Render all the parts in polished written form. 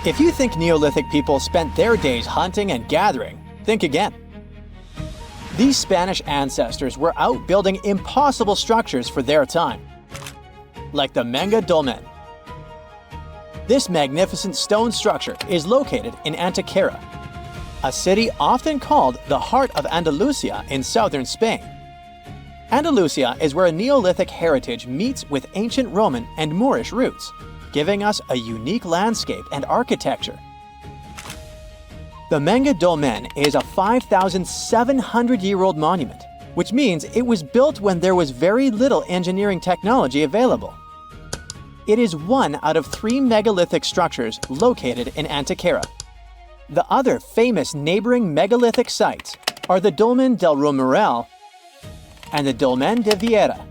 If you think Neolithic people spent their days hunting and gathering, think again. These Spanish ancestors were out building impossible structures for their time, like the Menga Dolmen. This magnificent stone structure is located in Antequera, a city often called the heart of Andalusia in southern Spain. Andalusia is where Neolithic heritage meets with ancient Roman and Moorish roots, giving us a unique landscape and architecture. The Menga Dolmen is a 5,700-year-old monument, which means it was built when there was very little engineering technology available. It is one out of 3 megalithic structures located in Antequera. The other famous neighboring megalithic sites are the Dolmen del Romeral and the Dolmen de Vieira.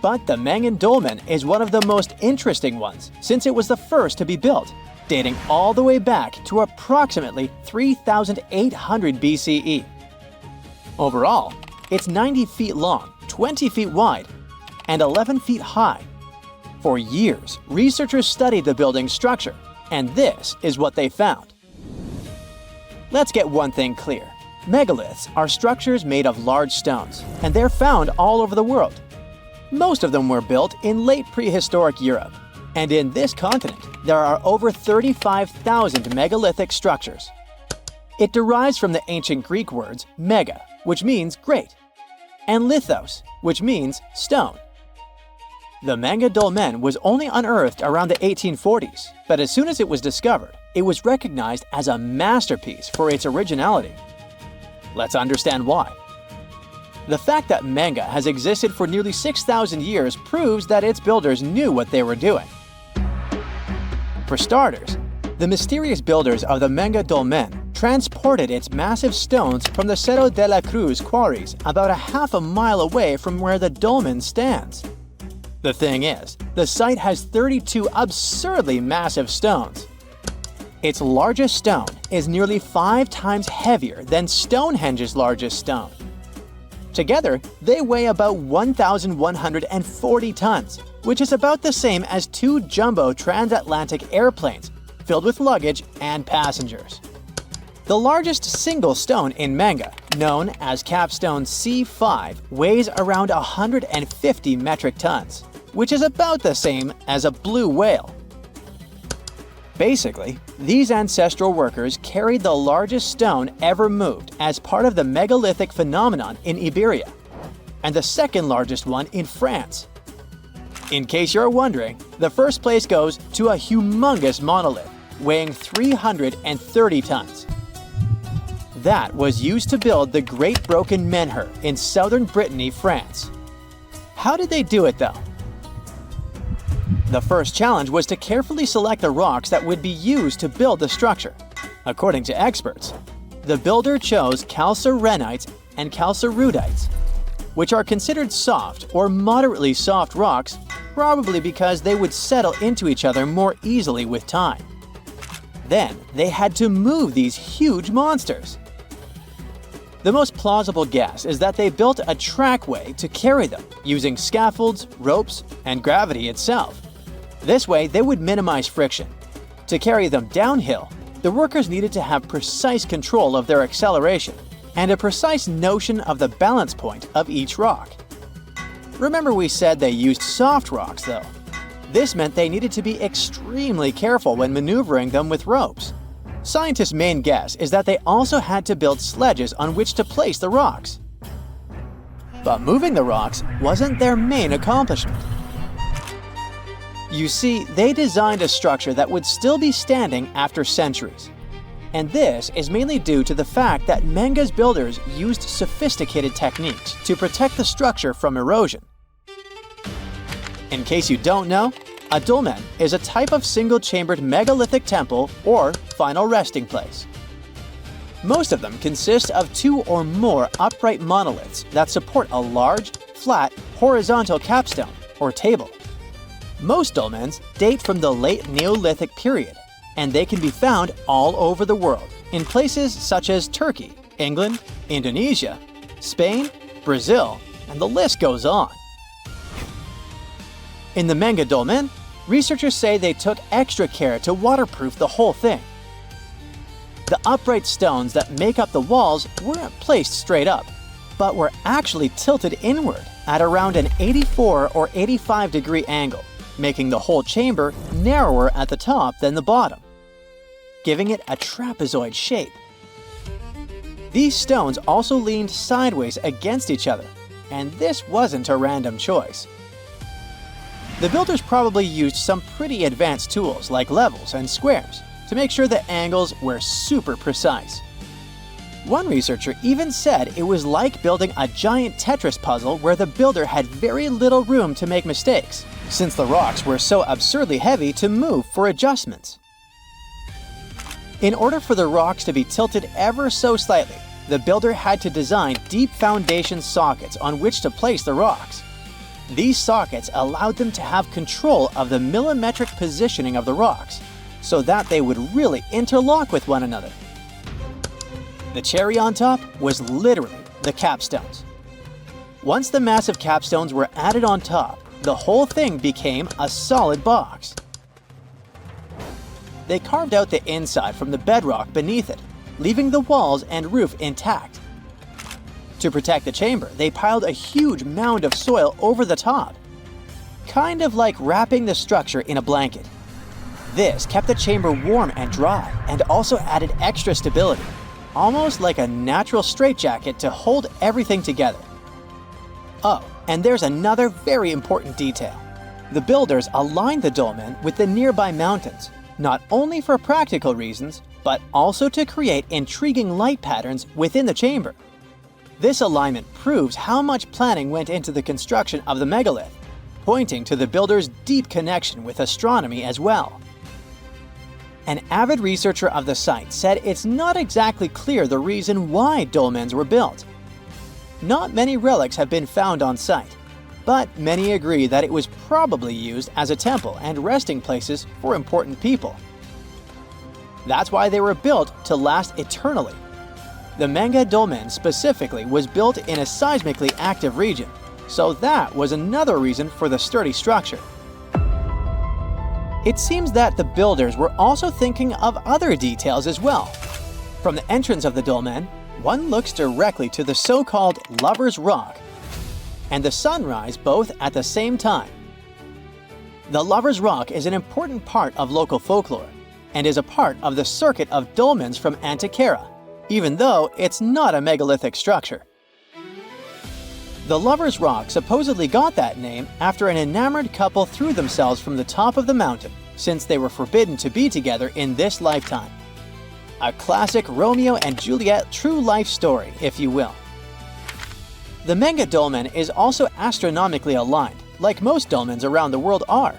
But the Menga Dolmen is one of the most interesting ones since it was the first to be built, dating all the way back to approximately 3,800 BCE. Overall, it's 90 feet long, 20 feet wide, and 11 feet high. For years, researchers studied the building's structure, and this is what they found. Let's get one thing clear. Megaliths are structures made of large stones, and they're found all over the world. Most of them were built in late prehistoric Europe, and in this continent, there are over 35,000 megalithic structures. It derives from the ancient Greek words mega, which means great, and lithos, which means stone. The Menga Dolmen was only unearthed around the 1840s, but as soon as it was discovered, it was recognized as a masterpiece for its originality. Let's understand why. The fact that Menga has existed for nearly 6,000 years proves that its builders knew what they were doing. For starters, the mysterious builders of the Menga Dolmen transported its massive stones from the Cerro de la Cruz quarries about a half a mile away from where the dolmen stands. The thing is, the site has 32 absurdly massive stones. Its largest stone is nearly 5 times heavier than Stonehenge's largest stone. Together, they weigh about 1,140 tons, which is about the same as 2 jumbo transatlantic airplanes filled with luggage and passengers. The largest single stone in Menga, known as Capstone C5, weighs around 150 metric tons, which is about the same as a blue whale. Basically, these ancestral workers carried the largest stone ever moved as part of the megalithic phenomenon in Iberia, and the second largest one in France. In case you're wondering, the first place goes to a humongous monolith, weighing 330 tons. That was used to build the Great Broken Menhir in southern Brittany, France. How did they do it though? The first challenge was to carefully select the rocks that would be used to build the structure. According to experts, the builder chose calcarenites and calcarudites, which are considered soft or moderately soft rocks, probably because they would settle into each other more easily with time. Then they had to move these huge monsters. The most plausible guess is that they built a trackway to carry them, using scaffolds, ropes, and gravity itself. This way, they would minimize friction. To carry them downhill, the workers needed to have precise control of their acceleration and a precise notion of the balance point of each rock. Remember we said they used soft rocks, though. This meant they needed to be extremely careful when maneuvering them with ropes. Scientists' main guess is that they also had to build sledges on which to place the rocks. But moving the rocks wasn't their main accomplishment. You see, they designed a structure that would still be standing after centuries. And this is mainly due to the fact that Menga's builders used sophisticated techniques to protect the structure from erosion. In case you don't know, a dolmen is a type of single-chambered megalithic temple or final resting place. Most of them consist of 2 or more upright monoliths that support a large, flat, horizontal capstone or table. Most dolmens date from the late Neolithic period, and they can be found all over the world, in places such as Turkey, England, Indonesia, Spain, Brazil, and the list goes on. In the Menga Dolmen, Researchers say they took extra care to waterproof the whole thing. The upright stones that make up the walls weren't placed straight up, but were actually tilted inward at around an 84 or 85 degree angle, making the whole chamber narrower at the top than the bottom, giving it a trapezoid shape. These stones also leaned sideways against each other, and this wasn't a random choice. The builders probably used some pretty advanced tools like levels and squares to make sure the angles were super precise. One researcher even said it was like building a giant Tetris puzzle where the builder had very little room to make mistakes, since the rocks were so absurdly heavy to move for adjustments. In order for the rocks to be tilted ever so slightly, the builder had to design deep foundation sockets on which to place the rocks. These sockets allowed them to have control of the millimetric positioning of the rocks, so that they would really interlock with one another. The cherry on top was literally the capstones. Once the massive capstones were added on top, the whole thing became a solid box. They carved out the inside from the bedrock beneath it, leaving the walls and roof intact. To protect the chamber, they piled a huge mound of soil over the top, kind of like wrapping the structure in a blanket. This kept the chamber warm and dry and also added extra stability, almost like a natural straitjacket to hold everything together. Oh, and there's another very important detail. The builders aligned the dolmen with the nearby mountains, not only for practical reasons, but also to create intriguing light patterns within the chamber. This alignment proves how much planning went into the construction of the megalith, pointing to the builders' deep connection with astronomy as well. An avid researcher of the site said it's not exactly clear the reason why dolmens were built. Not many relics have been found on site, but many agree that it was probably used as a temple and resting places for important people. That's why they were built to last eternally. The Manga dolmen specifically was built in a seismically active region, so that was another reason for the sturdy structure. It seems that the builders were also thinking of other details as well. From the entrance of the dolmen, one looks directly to the so-called Lover's Rock and the sunrise both at the same time. The Lover's Rock is an important part of local folklore and is a part of the circuit of dolmens from Antikythera, even though it's not a megalithic structure. The Lover's Rock supposedly got that name after an enamored couple threw themselves from the top of the mountain, since they were forbidden to be together in this lifetime. A classic Romeo and Juliet true life story, if you will. The Manga dolmen is also astronomically aligned, like most dolmens around the world are.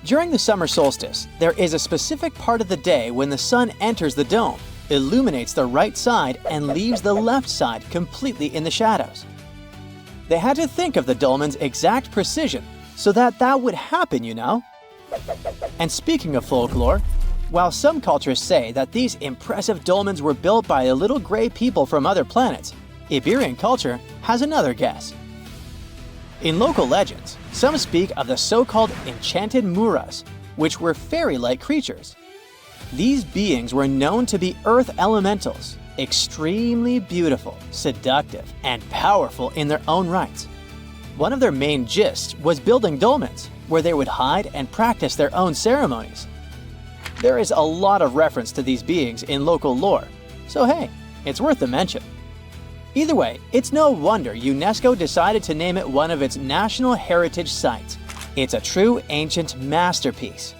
During the summer solstice, there is a specific part of the day when the sun enters the dome, illuminates the right side, and leaves the left side completely in the shadows. They had to think of the dolmen's exact precision so that would happen, you know? And speaking of folklore, while some cultures say that these impressive dolmens were built by a little gray people from other planets, Iberian culture has another guess. In local legends, some speak of the so-called enchanted muras, which were fairy-like creatures. These beings were known to be earth elementals, extremely beautiful, seductive, and powerful in their own rights. One of their main gists was building dolmens, where they would hide and practice their own ceremonies. There is a lot of reference to these beings in local lore, so hey, it's worth a mention. Either way, it's no wonder UNESCO decided to name it one of its National Heritage Sites. It's a true ancient masterpiece.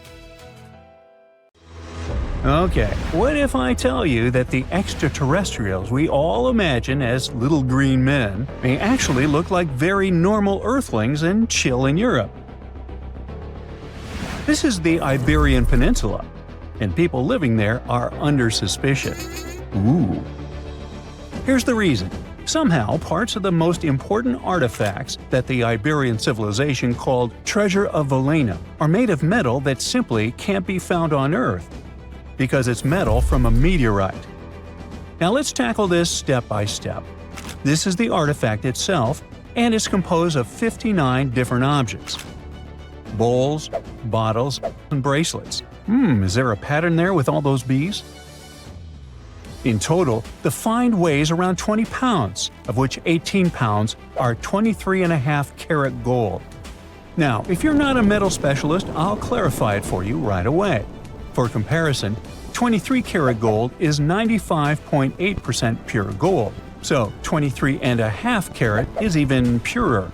Okay, what if I tell you that the extraterrestrials we all imagine as little green men may actually look like very normal Earthlings and chill in Europe? This is the Iberian Peninsula, and people living there are under suspicion. Ooh. Here's the reason. Somehow, parts of the most important artifacts that the Iberian civilization called Treasure of Valena are made of metal that simply can't be found on Earth, because it's metal from a meteorite. Now let's tackle this step by step. This is the artifact itself, and it's composed of 59 different objects. bowls, bottles, and bracelets. Is there a pattern there with all those bees? In total, the find weighs around 20 pounds, of which 18 pounds are 23.5 karat gold. Now, if you're not a metal specialist, I'll clarify it for you right away. For comparison, 23 karat gold is 95.8% pure gold, so 23.5 karat is even purer.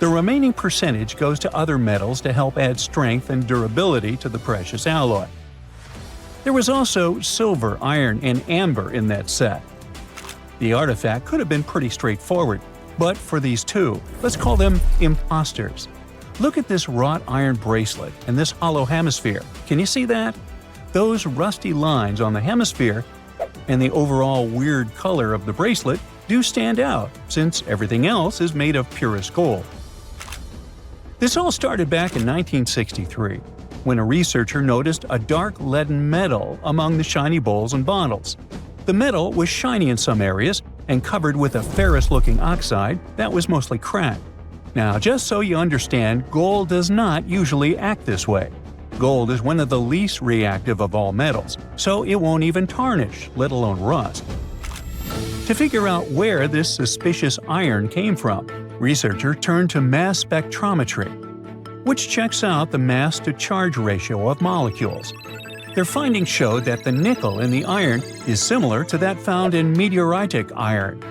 The remaining percentage goes to other metals to help add strength and durability to the precious alloy. There was also silver, iron, and amber in that set. The artifact could have been pretty straightforward, but for these two, let's call them imposters. Look at this wrought iron bracelet and this hollow hemisphere. Can you see that? Those rusty lines on the hemisphere and the overall weird color of the bracelet do stand out, since everything else is made of purest gold. This all started back in 1963, when a researcher noticed a dark leaden metal among the shiny bowls and bottles. The metal was shiny in some areas and covered with a ferrous-looking oxide that was mostly cracked. Now, just so you understand, gold does not usually act this way. Gold is one of the least reactive of all metals, so it won't even tarnish, let alone rust. To figure out where this suspicious iron came from, researchers turned to mass spectrometry, which checks out the mass-to-charge ratio of molecules. Their findings showed that the nickel in the iron is similar to that found in meteoritic iron.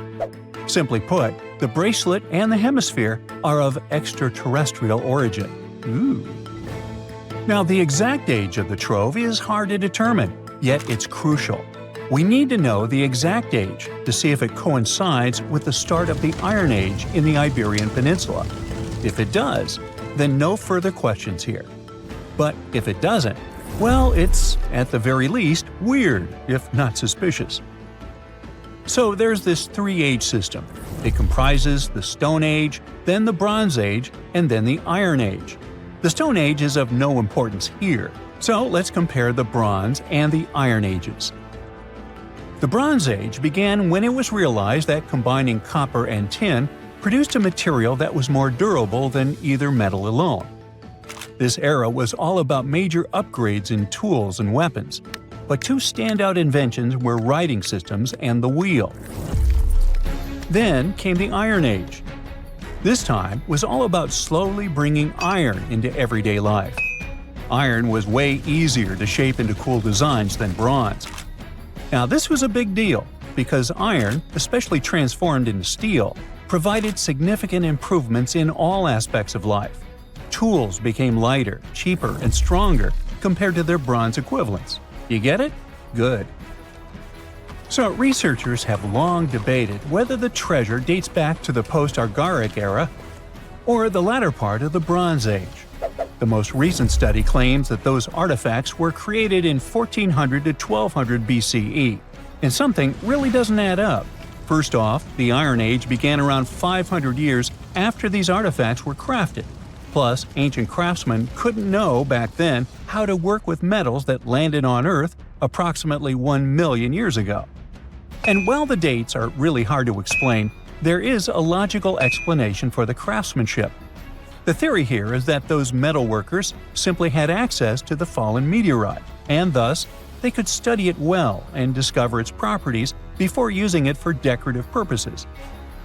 Simply put, the bracelet and the hemisphere are of extraterrestrial origin. Now, the exact age of the trove is hard to determine, yet it's crucial. We need to know the exact age to see if it coincides with the start of the Iron Age in the Iberian Peninsula. If it does, then no further questions here. But if it doesn't, well, it's, at the very least, weird, if not suspicious. So there's this three-age system. It comprises the Stone Age, then the Bronze Age, and then the Iron Age. The Stone Age is of no importance here, so let's compare the Bronze and the Iron Ages. The Bronze Age began when it was realized that combining copper and tin produced a material that was more durable than either metal alone. This era was all about major upgrades in tools and weapons, but two standout inventions were writing systems and the wheel. Then came the Iron Age. This time was all about slowly bringing iron into everyday life. Iron was way easier to shape into cool designs than bronze. Now, this was a big deal, because iron, especially transformed into steel, provided significant improvements in all aspects of life. Tools became lighter, cheaper, and stronger compared to their bronze equivalents. You get it? Good. So, researchers have long debated whether the treasure dates back to the post-Argaric era or the latter part of the Bronze Age. The most recent study claims that those artifacts were created in 1400 to 1200 BCE, and something really doesn't add up. First off, the Iron Age began around 500 years after these artifacts were crafted. Plus, ancient craftsmen couldn't know back then how to work with metals that landed on Earth approximately 1 million years ago. And while the dates are really hard to explain, there is a logical explanation for the craftsmanship. The theory here is that those metal workers simply had access to the fallen meteorite, and thus, they could study it well and discover its properties before using it for decorative purposes.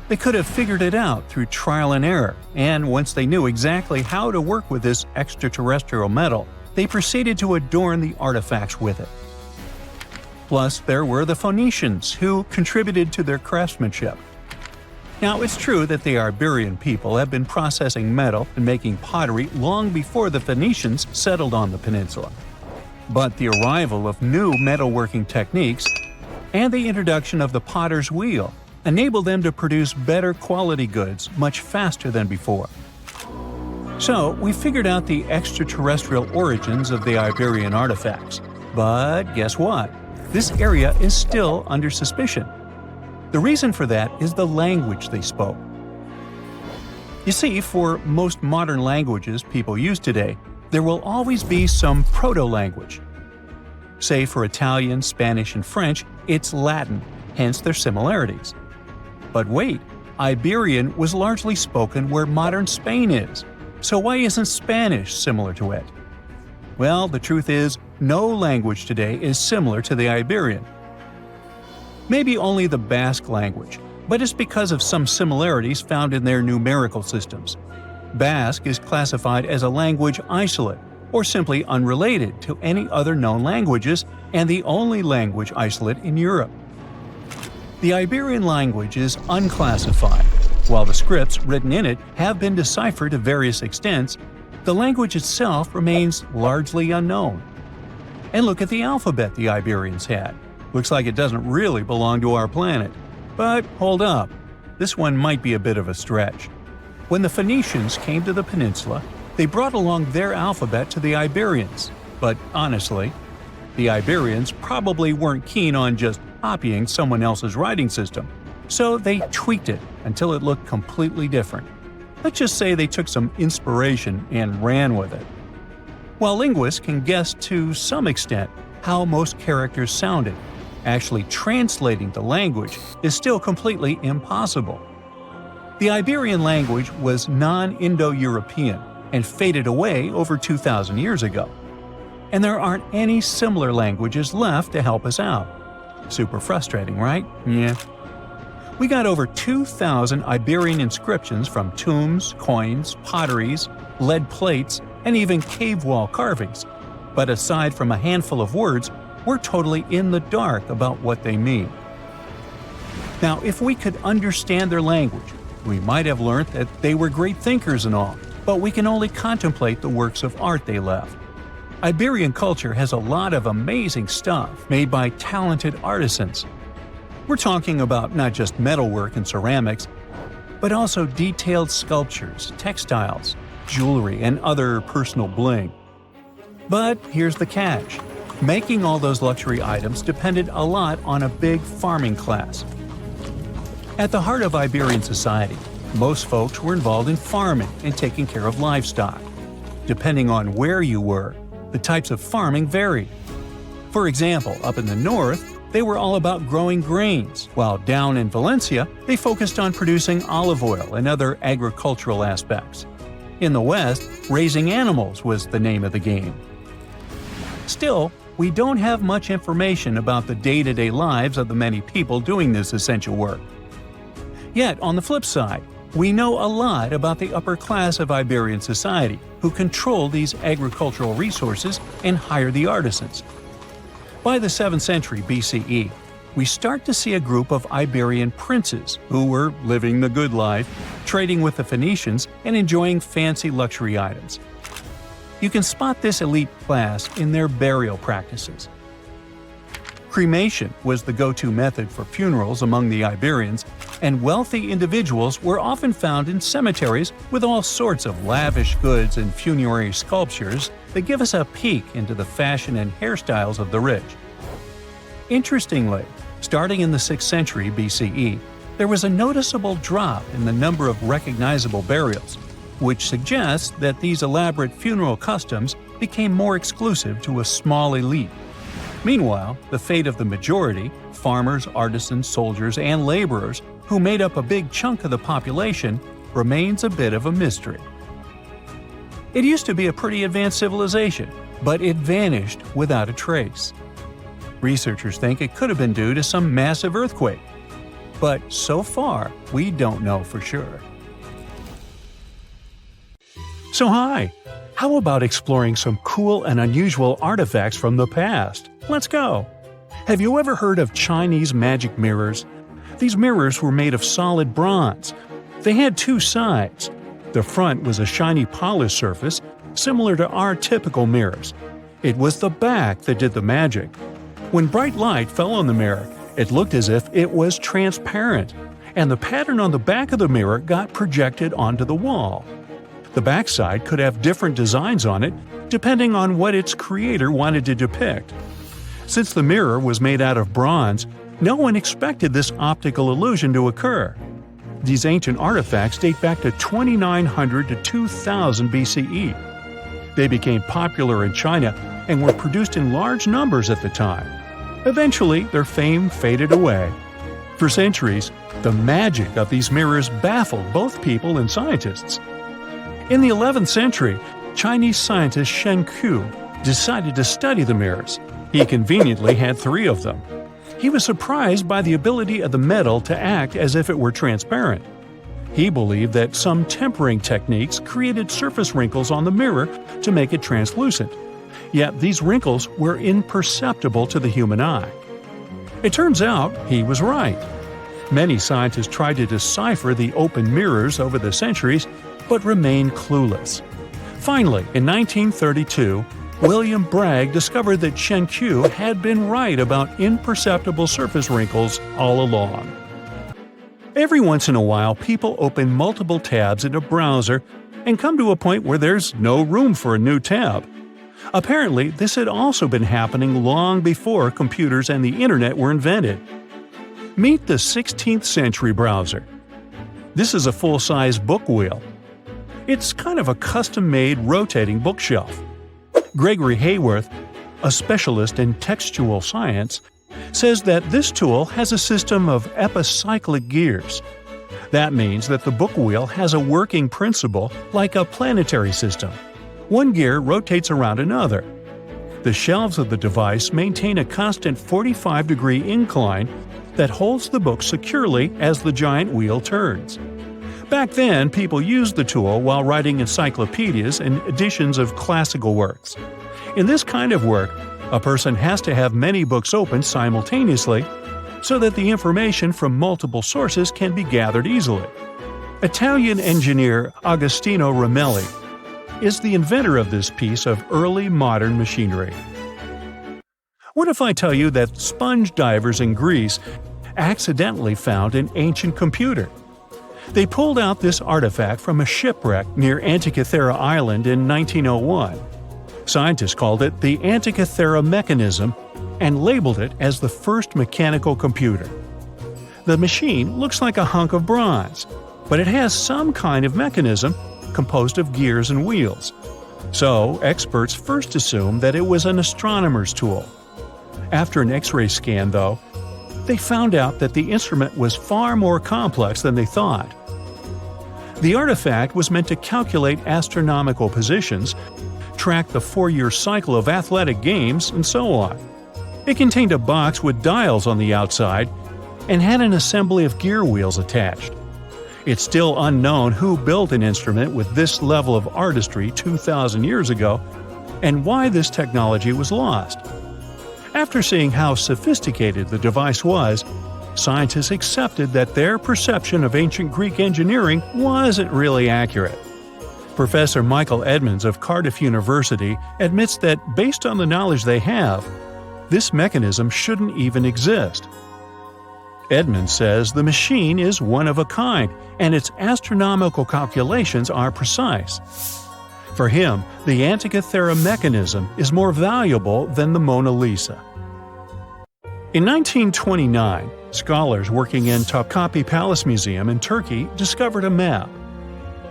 They could have figured it out through trial and error, and once they knew exactly how to work with this extraterrestrial metal, they proceeded to adorn the artifacts with it. Plus, there were the Phoenicians, who contributed to their craftsmanship. Now, it's true that the Iberian people have been processing metal and making pottery long before the Phoenicians settled on the peninsula. But the arrival of new metalworking techniques and the introduction of the potter's wheel enabled them to produce better quality goods much faster than before. So, we figured out the extraterrestrial origins of the Iberian artifacts. But guess what? This area is still under suspicion. The reason for that is the language they spoke. You see, for most modern languages people use today, there will always be some proto-language. Say for Italian, Spanish, and French, it's Latin, hence their similarities. But wait, Iberian was largely spoken where modern Spain is, So why isn't Spanish similar to it? Well, the truth is, no language today is similar to the Iberian. Maybe only the Basque language, but it's because of some similarities found in their numerical systems. Basque is classified as a language isolate, or simply unrelated to any other known languages, and the only language isolate in Europe. The Iberian language is unclassified. While the scripts written in it have been deciphered to various extents, the language itself remains largely unknown. And look at the alphabet the Iberians had. Looks like it doesn't really belong to our planet. But hold up, this one might be a bit of a stretch. When the Phoenicians came to the peninsula, they brought along their alphabet to the Iberians. But honestly, the Iberians probably weren't keen on just copying someone else's writing system, so they tweaked it until it looked completely different. Let's just say they took some inspiration and ran with it. While linguists can guess to some extent how most characters sounded, actually translating the language is still completely impossible. The Iberian language was non-Indo-European and faded away over 2,000 years ago. And there aren't any similar languages left to help us out. Super frustrating, right? Yeah. We got over 2,000 Iberian inscriptions from tombs, coins, potteries, lead plates, and even cave wall carvings. But aside from a handful of words, we're totally in the dark about what they mean. Now, if we could understand their language, we might have learned that they were great thinkers and all, but we can only contemplate the works of art they left. Iberian culture has a lot of amazing stuff made by talented artisans. We're talking about not just metalwork and ceramics, but also detailed sculptures, textiles, jewelry, and other personal bling. But here's the catch. Making all those luxury items depended a lot on a big farming class. At the heart of Iberian society, most folks were involved in farming and taking care of livestock. Depending on where you were, the types of farming varied. For example, up in the north, they were all about growing grains, while down in Valencia, they focused on producing olive oil and other agricultural aspects. In the west, raising animals was the name of the game. Still, we don't have much information about the day-to-day lives of the many people doing this essential work. Yet, on the flip side, we know a lot about the upper class of Iberian society, who control these agricultural resources and hire the artisans. By the 7th century BCE, we start to see a group of Iberian princes who were living the good life, trading with the Phoenicians and enjoying fancy luxury items. You can spot this elite class in their burial practices. Cremation was the go-to method for funerals among the Iberians, and wealthy individuals were often found in cemeteries with all sorts of lavish goods and funerary sculptures that give us a peek into the fashion and hairstyles of the rich. Interestingly, starting in the 6th century BCE, there was a noticeable drop in the number of recognizable burials, which suggests that these elaborate funeral customs became more exclusive to a small elite. Meanwhile, the fate of the majority, farmers, artisans, soldiers, and laborers, who made up a big chunk of the population, remains a bit of a mystery. It used to be a pretty advanced civilization, but it vanished without a trace. Researchers think it could have been due to some massive earthquake, but so far, we don't know for sure. So hi! How about exploring some cool and unusual artifacts from the past? Let's go! Have you ever heard of Chinese magic mirrors? These mirrors were made of solid bronze. They had two sides. The front was a shiny polished surface, similar to our typical mirrors. It was the back that did the magic. When bright light fell on the mirror, it looked as if it was transparent, and the pattern on the back of the mirror got projected onto the wall. The backside could have different designs on it, depending on what its creator wanted to depict. Since the mirror was made out of bronze, no one expected this optical illusion to occur. These ancient artifacts date back to 2900 to 2000 BCE. They became popular in China and were produced in large numbers at the time. Eventually, their fame faded away. For centuries, the magic of these mirrors baffled both people and scientists. In the 11th century, Chinese scientist Shen Ku decided to study the mirrors. He conveniently had 3 of them. He was surprised by the ability of the metal to act as if it were transparent. He believed that some tempering techniques created surface wrinkles on the mirror to make it translucent. Yet these wrinkles were imperceptible to the human eye. It turns out he was right. Many scientists tried to decipher the open mirrors over the centuries, but remained clueless. Finally, in 1932, William Bragg discovered that Shen Ku had been right about imperceptible surface wrinkles all along. Every once in a while, people open multiple tabs in a browser and come to a point where there's no room for a new tab. Apparently, this had also been happening long before computers and the internet were invented. Meet the 16th century browser. This is a full-size book wheel. It's kind of a custom-made rotating bookshelf. Gregory Hayworth, a specialist in textual science, says that this tool has a system of epicyclic gears. That means that the book wheel has a working principle like a planetary system. One gear rotates around another. The shelves of the device maintain a constant 45-degree incline that holds the book securely as the giant wheel turns. Back then, people used the tool while writing encyclopedias and editions of classical works. In this kind of work, a person has to have many books open simultaneously so that the information from multiple sources can be gathered easily. Italian engineer Agostino Romelli is the inventor of this piece of early modern machinery. What if I tell you that sponge divers in Greece accidentally found an ancient computer? They pulled out this artifact from a shipwreck near Antikythera Island in 1901. Scientists called it the Antikythera mechanism and labeled it as the first mechanical computer. The machine looks like a hunk of bronze, but it has some kind of mechanism composed of gears and wheels. So, experts first assumed that it was an astronomer's tool. After an X-ray scan, though, they found out that the instrument was far more complex than they thought. The artifact was meant to calculate astronomical positions, track the 4-year cycle of athletic games, and so on. It contained a box with dials on the outside and had an assembly of gear wheels attached. It's still unknown who built an instrument with this level of artistry 2,000 years ago and why this technology was lost. After seeing how sophisticated the device was, scientists accepted that their perception of ancient Greek engineering wasn't really accurate. Professor Michael Edmonds of Cardiff University admits that based on the knowledge they have, this mechanism shouldn't even exist. Edmonds says the machine is one of a kind and its astronomical calculations are precise. For him, the Antikythera mechanism is more valuable than the Mona Lisa. In 1929, scholars working in Topkapi Palace Museum in Turkey discovered a map.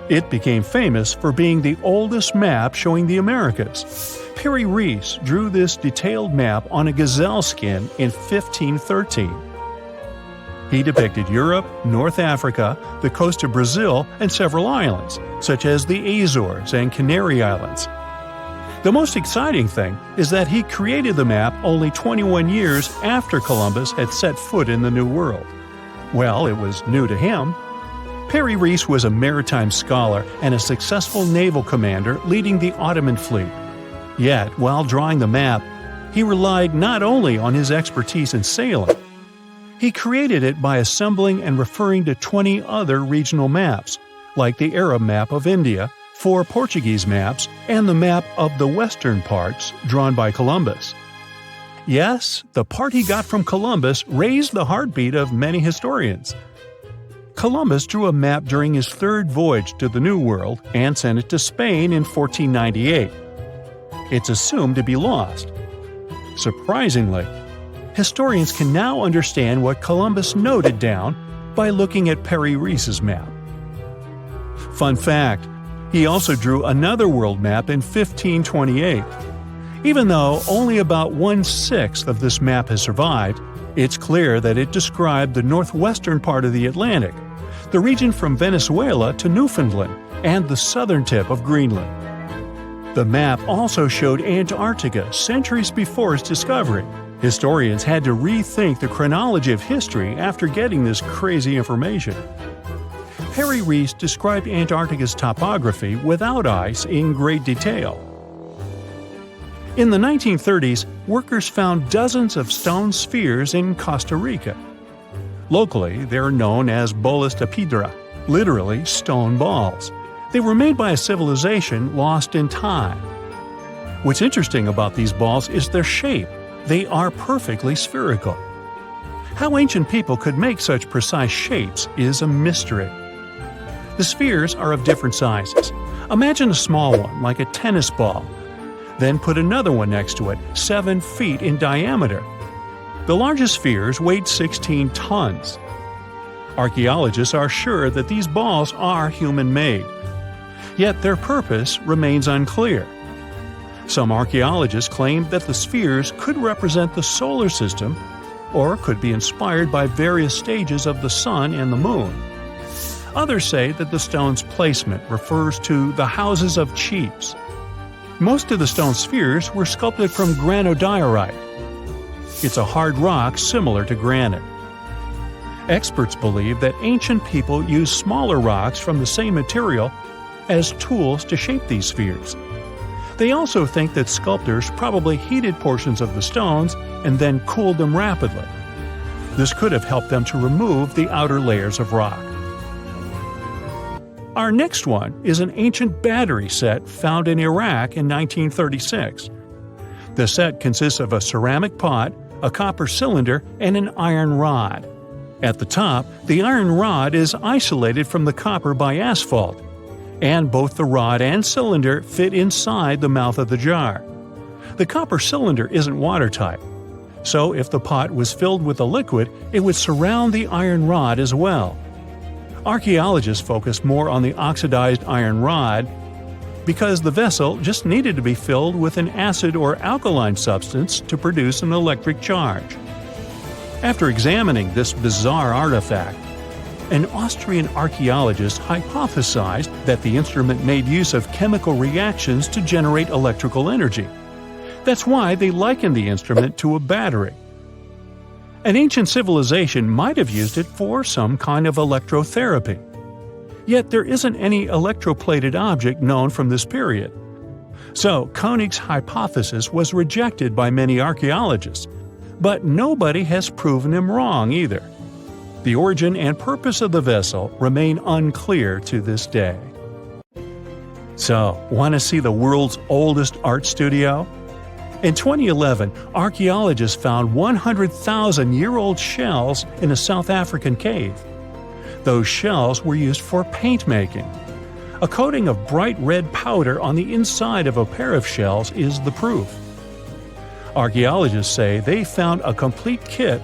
It became famous for being the oldest map showing the Americas. Perry Rees drew this detailed map on a gazelle skin in 1513. He depicted Europe, North Africa, the coast of Brazil, and several islands, such as the Azores and Canary Islands. The most exciting thing is that he created the map only 21 years after Columbus had set foot in the New World. Well, it was new to him. Perry Rees was a maritime scholar and a successful naval commander leading the Ottoman fleet. Yet, while drawing the map, he relied not only on his expertise in sailing. He created it by assembling and referring to 20 other regional maps, like the Arab map of India, 4 Portuguese maps, and the map of the western parts drawn by Columbus. Yes, the part he got from Columbus raised the heartbeat of many historians. Columbus drew a map during his 3rd voyage to the New World and sent it to Spain in 1498. It's assumed to be lost. Surprisingly, historians can now understand what Columbus noted down by looking at Perry Rees's map. Fun fact, he also drew another world map in 1528. Even though only about 1/6 of this map has survived, it's clear that it described the northwestern part of the Atlantic, the region from Venezuela to Newfoundland, and the southern tip of Greenland. The map also showed Antarctica centuries before its discovery. Historians had to rethink the chronology of history after getting this crazy information. Harry Rees described Antarctica's topography without ice in great detail. In the 1930s, workers found dozens of stone spheres in Costa Rica. Locally, they're known as bolas de piedra, literally stone balls. They were made by a civilization lost in time. What's interesting about these balls is their shape. They are perfectly spherical. How ancient people could make such precise shapes is a mystery. The spheres are of different sizes. Imagine a small one, like a tennis ball. Then put another one next to it, 7 feet in diameter. The largest spheres weighed 16 tons. Archaeologists are sure that these balls are human-made. Yet their purpose remains unclear. Some archaeologists claim that the spheres could represent the solar system or could be inspired by various stages of the sun and the moon. Others say that the stone's placement refers to the houses of chiefs. Most of the stone spheres were sculpted from granodiorite. It's a hard rock similar to granite. Experts believe that ancient people used smaller rocks from the same material as tools to shape these spheres. They also think that sculptors probably heated portions of the stones and then cooled them rapidly. This could have helped them to remove the outer layers of rock. Our next one is an ancient battery set found in Iraq in 1936. The set consists of a ceramic pot, a copper cylinder, and an iron rod. At the top, the iron rod is isolated from the copper by asphalt, and both the rod and cylinder fit inside the mouth of the jar. The copper cylinder isn't watertight, so if the pot was filled with a liquid, it would surround the iron rod as well. Archaeologists focus more on the oxidized iron rod because the vessel just needed to be filled with an acid or alkaline substance to produce an electric charge. After examining this bizarre artifact, an Austrian archaeologist hypothesized that the instrument made use of chemical reactions to generate electrical energy. That's why they likened the instrument to a battery. An ancient civilization might have used it for some kind of electrotherapy. Yet there isn't any electroplated object known from this period. So Koenig's hypothesis was rejected by many archaeologists, but nobody has proven him wrong either. The origin and purpose of the vessel remain unclear to this day. So, want to see the world's oldest art studio? In 2011, archaeologists found 100,000-year-old shells in a South African cave. Those shells were used for paint making. A coating of bright red powder on the inside of a pair of shells is the proof. Archaeologists say they found a complete kit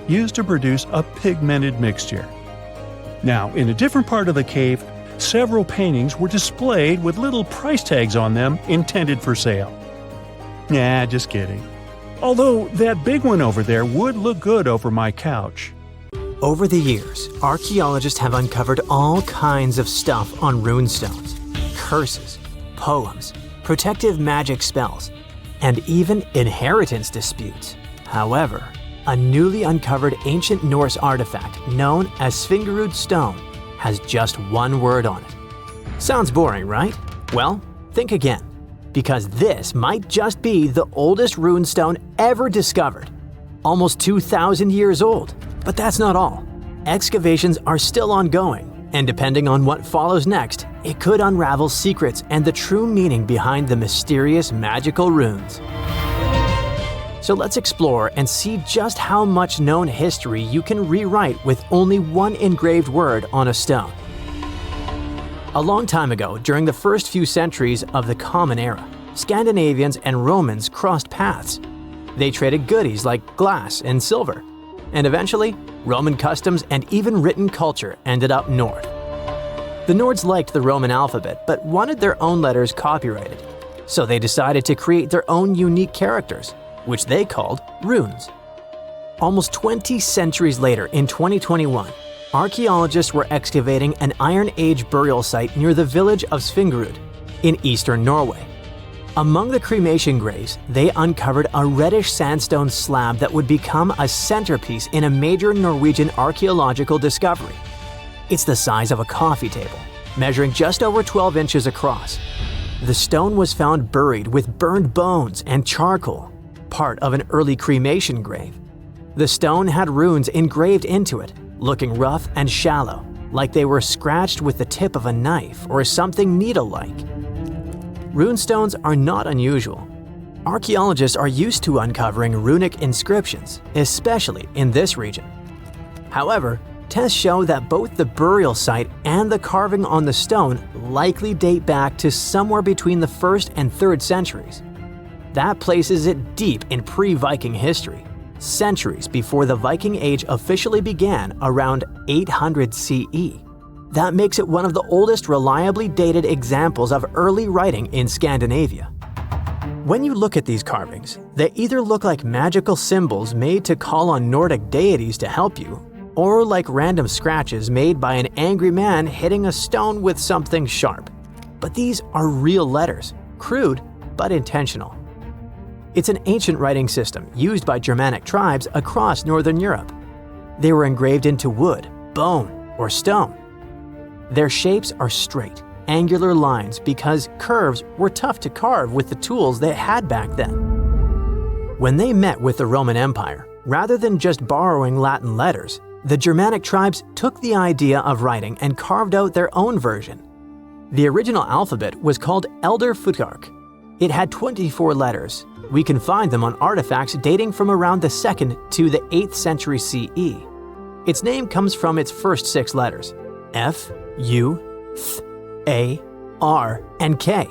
used to produce a pigmented mixture. Now, in a different part of the cave, several paintings were displayed with little price tags on them intended for sale. Nah, just kidding. Although that big one over there would look good over my couch. Over the years, archaeologists have uncovered all kinds of stuff on runestones, curses, poems, protective magic spells, and even inheritance disputes. However, a newly uncovered ancient Norse artifact known as Svingerud stone has just one word on it. Sounds boring, right? Well, think again, because this might just be the oldest runestone ever discovered. Almost 2,000 years old. But that's not all. Excavations are still ongoing, and depending on what follows next, it could unravel secrets and the true meaning behind the mysterious magical runes. So let's explore and see just how much known history you can rewrite with only one engraved word on a stone. A long time ago, during the first few centuries of the Common Era, Scandinavians and Romans crossed paths. They traded goodies like glass and silver. And eventually, Roman customs and even written culture ended up north. The Nords liked the Roman alphabet but wanted their own letters copyrighted. So they decided to create their own unique characters, which they called runes. Almost 20 centuries later, in 2021, archaeologists were excavating an Iron Age burial site near the village of Svingerud in eastern Norway. Among the cremation graves, they uncovered a reddish sandstone slab that would become a centerpiece in a major Norwegian archaeological discovery. It's the size of a coffee table, measuring just over 12 inches across. The stone was found buried with burned bones and charcoal, part of an early cremation grave. The stone had runes engraved into it, looking rough and shallow, like they were scratched with the tip of a knife or something needle-like. Runestones are not unusual. Archaeologists are used to uncovering runic inscriptions, especially in this region. However, tests show that both the burial site and the carving on the stone likely date back to somewhere between the 1st and 3rd centuries. That places it deep in pre-Viking history, centuries before the Viking Age officially began around 800 CE. That makes it one of the oldest reliably dated examples of early writing in Scandinavia. When you look at these carvings, they either look like magical symbols made to call on Nordic deities to help you, or like random scratches made by an angry man hitting a stone with something sharp. But these are real letters, crude but intentional. It's an ancient writing system used by Germanic tribes across Northern Europe. They were engraved into wood, bone, or stone. Their shapes are straight, angular lines because curves were tough to carve with the tools they had back then. When they met with the Roman Empire, rather than just borrowing Latin letters, the Germanic tribes took the idea of writing and carved out their own version. The original alphabet was called Elder Futhark. It had 24 letters. We can find them on artifacts dating from around the 2nd to the 8th century CE. Its name comes from its first 6 letters: F, U, Th, A, R, and K.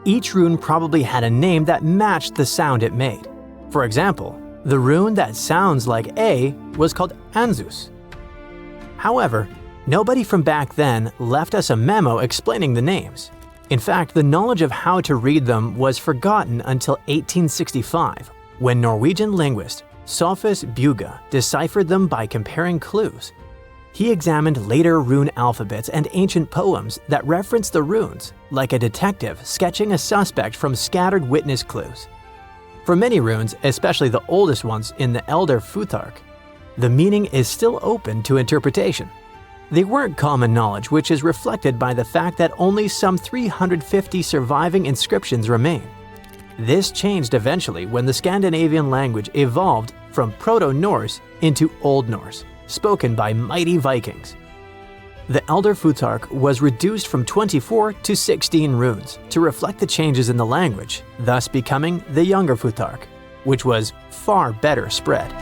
Each rune probably had a name that matched the sound it made. For example, the rune that sounds like A was called Anzus. However, nobody from back then left us a memo explaining the names. In fact, the knowledge of how to read them was forgotten until 1865, when Norwegian linguist Sophus Bugge deciphered them by comparing clues. He examined later rune alphabets and ancient poems that referenced the runes, like a detective sketching a suspect from scattered witness clues. For many runes, especially the oldest ones in the Elder Futhark, the meaning is still open to interpretation. They weren't common knowledge, which is reflected by the fact that only some 350 surviving inscriptions remain. This changed eventually when the Scandinavian language evolved from Proto-Norse into Old Norse, spoken by mighty Vikings. The Elder Futhark was reduced from 24 to 16 runes to reflect the changes in the language, thus becoming the Younger Futhark, which was far better spread.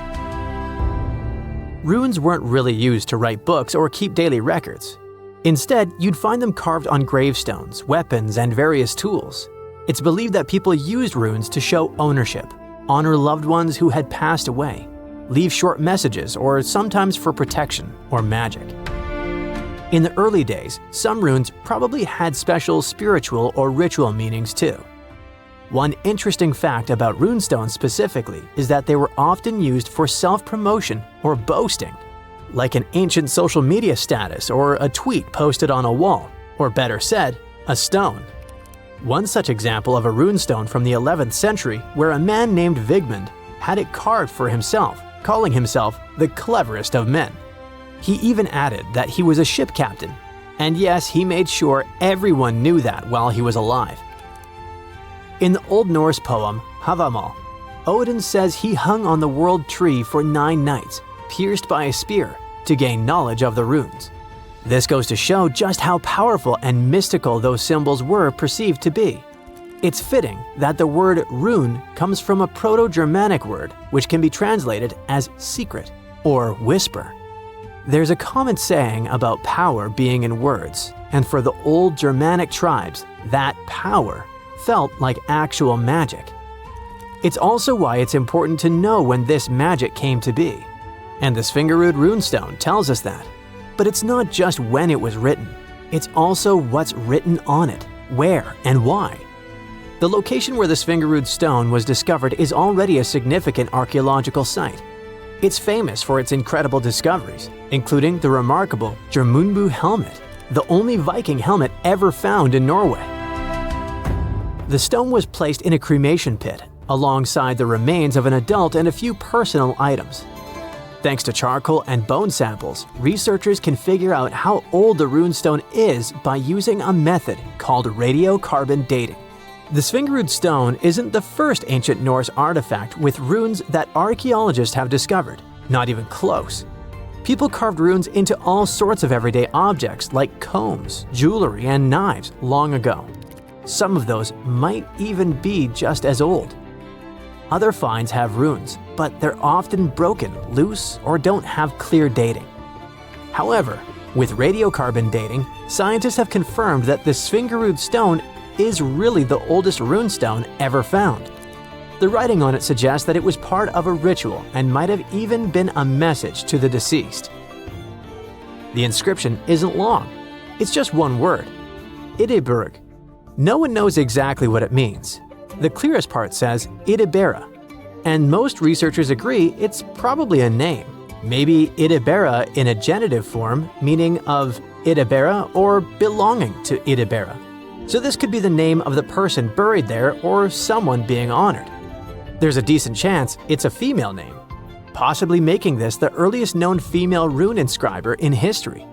Runes weren't really used to write books or keep daily records. Instead, you'd find them carved on gravestones, weapons, and various tools. It's believed that people used runes to show ownership, honor loved ones who had passed away, leave short messages, or sometimes for protection or magic. In the early days, some runes probably had special spiritual or ritual meanings too. One interesting fact about runestones specifically is that they were often used for self-promotion or boasting, like an ancient social media status or a tweet posted on a wall, or better said, a stone. One such example of a runestone from the 11th century where a man named Vigmund had it carved for himself, calling himself the cleverest of men. He even added that he was a ship captain, and yes, he made sure everyone knew that while he was alive. In the Old Norse poem Havamal, Odin says he hung on the world tree for 9 nights, pierced by a spear, to gain knowledge of the runes. This goes to show just how powerful and mystical those symbols were perceived to be. It's fitting that the word rune comes from a Proto-Germanic word which can be translated as secret or whisper. There's a common saying about power being in words, and for the old Germanic tribes, that power felt like actual magic. It's also why it's important to know when this magic came to be. And the Svingerud runestone tells us that. But it's not just when it was written, it's also what's written on it, where, and why. The location where the Svingerud stone was discovered is already a significant archaeological site. It's famous for its incredible discoveries, including the remarkable Geirmundur helmet, the only Viking helmet ever found in Norway. The stone was placed in a cremation pit, alongside the remains of an adult and a few personal items. Thanks to charcoal and bone samples, researchers can figure out how old the runestone is by using a method called radiocarbon dating. The Svingerud stone isn't the first ancient Norse artifact with runes that archaeologists have discovered, not even close. People carved runes into all sorts of everyday objects like combs, jewelry, and knives long ago. Some of those might even be just as old. Other finds have runes, but they're often broken, loose, or don't have clear dating. However, with radiocarbon dating, scientists have confirmed that the Svingerud stone is really the oldest runestone ever found. The writing on it suggests that it was part of a ritual and might have even been a message to the deceased. The inscription isn't long. It's just one word: Idiburg. No one knows exactly what it means. The clearest part says Idibera, and most researchers agree it's probably a name. Maybe Idibera in a genitive form, meaning of Idibera or belonging to Idibera. So this could be the name of the person buried there or someone being honored. There's a decent chance it's a female name, possibly making this the earliest known female rune inscriber in history.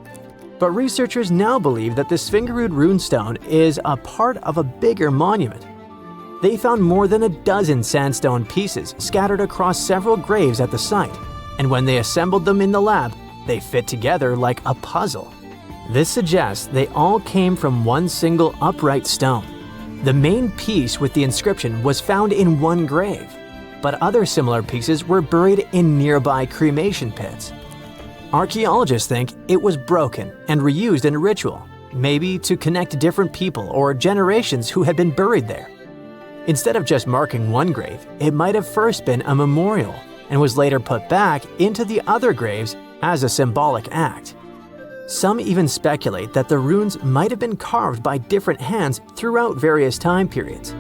But researchers now believe that the Svingerud runestone is a part of a bigger monument. They found more than a dozen sandstone pieces scattered across several graves at the site, and when they assembled them in the lab, they fit together like a puzzle. This suggests they all came from one single upright stone. The main piece with the inscription was found in one grave, but other similar pieces were buried in nearby cremation pits. Archaeologists think it was broken and reused in a ritual, maybe to connect different people or generations who had been buried there. Instead of just marking one grave, it might have first been a memorial and was later put back into the other graves as a symbolic act. Some even speculate that the runes might have been carved by different hands throughout various time periods.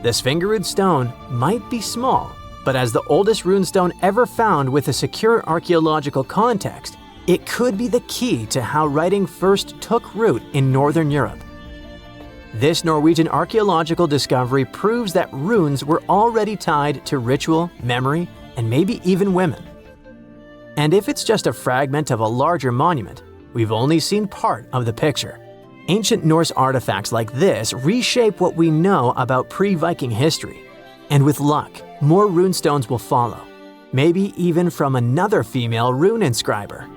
The Svingerud stone might be small, but as the oldest runestone ever found with a secure archaeological context, it could be the key to how writing first took root in Northern Europe. This Norwegian archaeological discovery proves that runes were already tied to ritual, memory, and maybe even women. And if it's just a fragment of a larger monument, we've only seen part of the picture. Ancient Norse artifacts like this reshape what we know about pre-Viking history. And with luck, more runestones will follow, maybe even from another female rune inscriber.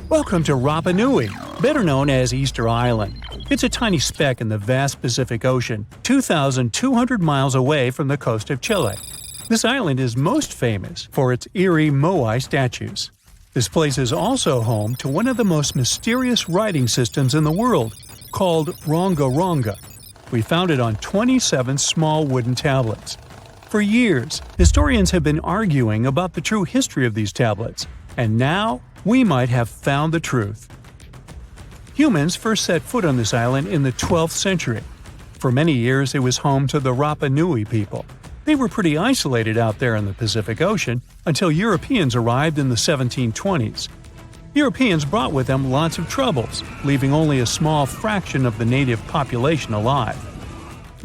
Welcome to Rapa Nui, better known as Easter Island. It's a tiny speck in the vast Pacific Ocean, 2,200 miles away from the coast of Chile. This island is most famous for its eerie moai statues. This place is also home to one of the most mysterious writing systems in the world, called Rongorongo. We found it on 27 small wooden tablets. For years, historians have been arguing about the true history of these tablets, and now we might have found the truth. Humans first set foot on this island in the 12th century. For many years, it was home to the Rapa Nui people. They were pretty isolated out there in the Pacific Ocean until Europeans arrived in the 1720s. Europeans brought with them lots of troubles, leaving only a small fraction of the native population alive.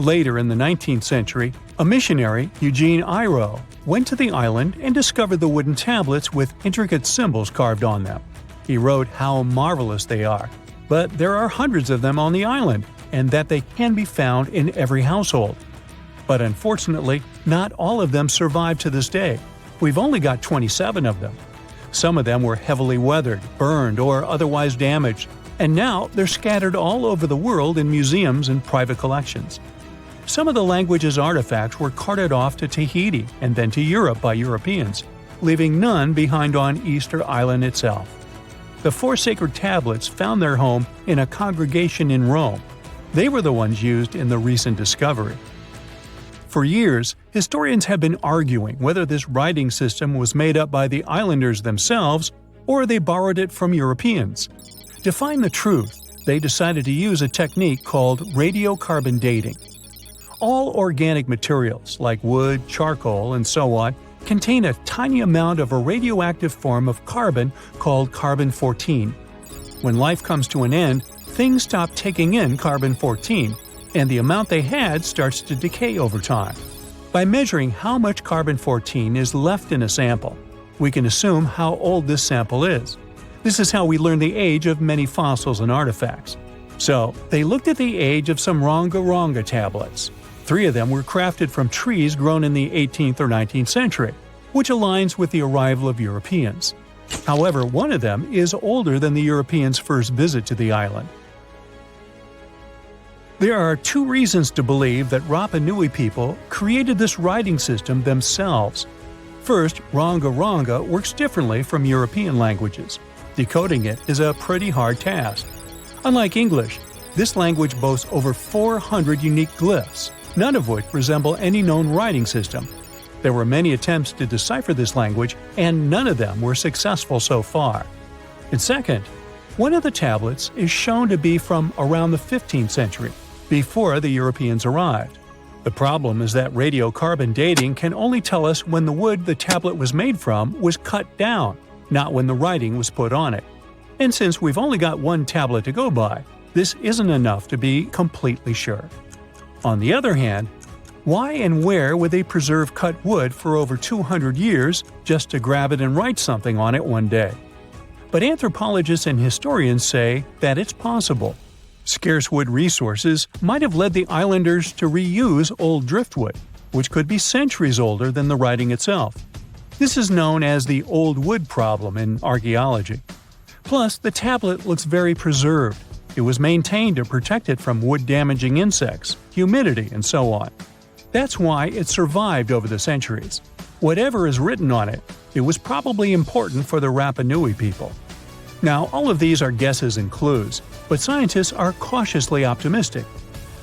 Later in the 19th century, a missionary, Eugene Iro, went to the island and discovered the wooden tablets with intricate symbols carved on them. He wrote how marvelous they are, but there are hundreds of them on the island, and that they can be found in every household. But unfortunately, not all of them survive to this day. We've only got 27 of them. Some of them were heavily weathered, burned, or otherwise damaged, and now they're scattered all over the world in museums and private collections. Some of the language's artifacts were carted off to Tahiti and then to Europe by Europeans, leaving none behind on Easter Island itself. The 4 sacred tablets found their home in a congregation in Rome. They were the ones used in the recent discovery. For years, historians have been arguing whether this writing system was made up by the islanders themselves or they borrowed it from Europeans. To find the truth, they decided to use a technique called radiocarbon dating. All organic materials, like wood, charcoal, and so on, contain a tiny amount of a radioactive form of carbon called carbon-14. When life comes to an end, things stop taking in carbon-14, and the amount they had starts to decay over time. By measuring how much carbon-14 is left in a sample, we can assume how old this sample is. This is how we learn the age of many fossils and artifacts. So, they looked at the age of some Rongorongo tablets. 3 of them were crafted from trees grown in the 18th or 19th century, which aligns with the arrival of Europeans. However, one of them is older than the Europeans' first visit to the island. There are 2 reasons to believe that Rapa Nui people created this writing system themselves. First, Rongorongo works differently from European languages. Decoding it is a pretty hard task. Unlike English, this language boasts over 400 unique glyphs, none of which resemble any known writing system. There were many attempts to decipher this language, and none of them were successful so far. And second, one of the tablets is shown to be from around the 15th century, before the Europeans arrived. The problem is that radiocarbon dating can only tell us when the wood the tablet was made from was cut down, not when the writing was put on it. And since we've only got one tablet to go by, this isn't enough to be completely sure. On the other hand, why and where would they preserve cut wood for over 200 years just to grab it and write something on it one day? But anthropologists and historians say that it's possible. Scarce wood resources might have led the islanders to reuse old driftwood, which could be centuries older than the writing itself. This is known as the old wood problem in archaeology. Plus, the tablet looks very preserved. It was maintained to protect it from wood-damaging insects, humidity, and so on. That's why it survived over the centuries. Whatever is written on it, it was probably important for the Rapa Nui people. Now, all of these are guesses and clues, but scientists are cautiously optimistic.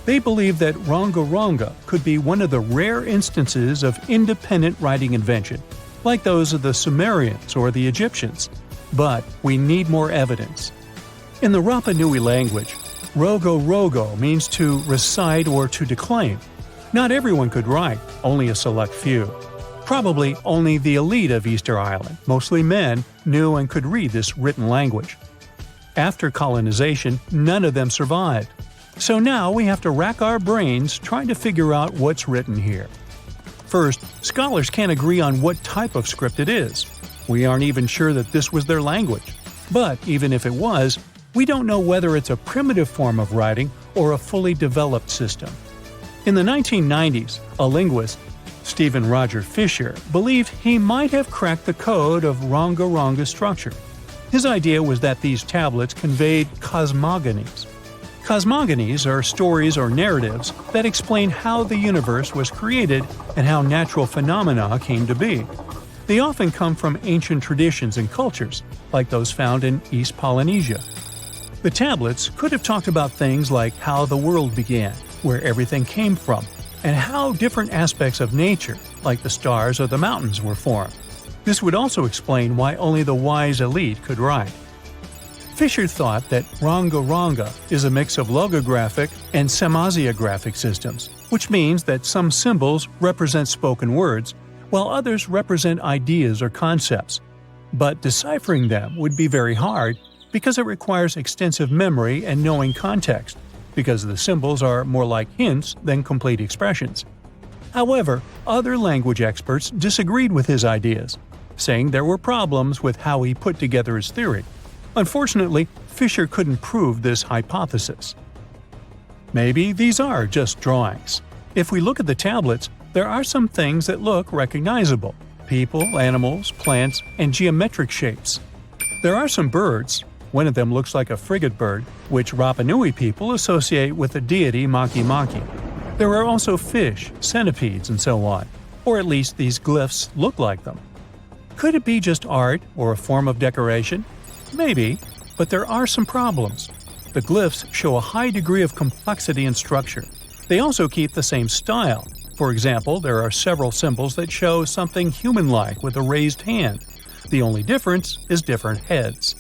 They believe that Rongorongo could be one of the rare instances of independent writing invention, like those of the Sumerians or the Egyptians. But we need more evidence. In the Rapa Nui language, Rogorogo means to recite or to declaim. Not everyone could write, only a select few. Probably only the elite of Easter Island, mostly men, knew and could read this written language. After colonization, none of them survived. So now we have to rack our brains trying to figure out what's written here. First, scholars can't agree on what type of script it is. We aren't even sure that this was their language. But even if it was, we don't know whether it's a primitive form of writing or a fully developed system. In the 1990s, a linguist, Stephen Roger Fisher, believed he might have cracked the code of Rongorongo structure. His idea was that these tablets conveyed cosmogonies. Cosmogonies are stories or narratives that explain how the universe was created and how natural phenomena came to be. They often come from ancient traditions and cultures, like those found in East Polynesia. The tablets could have talked about things like how the world began, where everything came from, and how different aspects of nature, like the stars or the mountains, were formed. This would also explain why only the wise elite could write. Fisher thought that Rongorongo is a mix of logographic and semasiographic systems, which means that some symbols represent spoken words, while others represent ideas or concepts. But deciphering them would be very hard because it requires extensive memory and knowing context, because the symbols are more like hints than complete expressions. However, other language experts disagreed with his ideas, saying there were problems with how he put together his theory. Unfortunately, Fisher couldn't prove this hypothesis. Maybe these are just drawings. If we look at the tablets, there are some things that look recognizable: people, animals, plants, and geometric shapes. There are some birds. One of them looks like a frigate bird, which Rapa Nui people associate with the deity Maki Maki. There are also fish, centipedes, and so on, or at least these glyphs look like them. Could it be just art or a form of decoration? Maybe, but there are some problems. The glyphs show a high degree of complexity and structure. They also keep the same style. For example, there are several symbols that show something human-like with a raised hand. The only difference is different heads.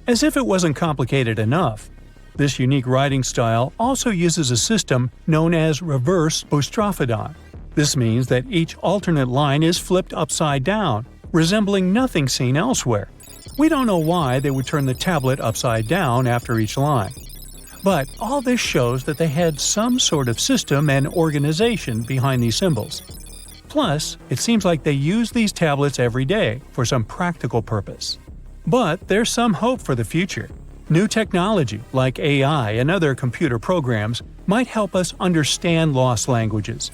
As if it wasn't complicated enough, This unique writing style also uses a system known as reverse boustrophodon. This means that each alternate line is flipped upside down, resembling nothing seen elsewhere. We don't know why they would turn the tablet upside down after each line. But all this shows that they had some sort of system and organization behind these symbols. Plus, it seems like they use these tablets every day for some practical purpose. But there's some hope for the future. New technology, like AI and other computer programs, might help us understand lost languages.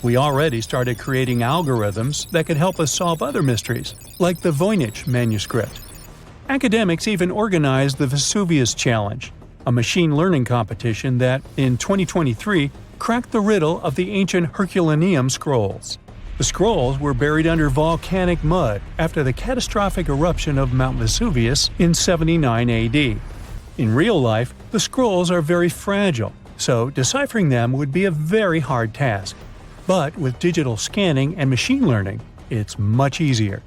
We already started creating algorithms that could help us solve other mysteries, like the Voynich manuscript. Academics even organized the Vesuvius Challenge, a machine learning competition that, in 2023, cracked the riddle of the ancient Herculaneum scrolls. The scrolls were buried under volcanic mud after the catastrophic eruption of Mount Vesuvius in 79 AD. In real life, the scrolls are very fragile, so deciphering them would be a very hard task. But with digital scanning and machine learning, it's much easier.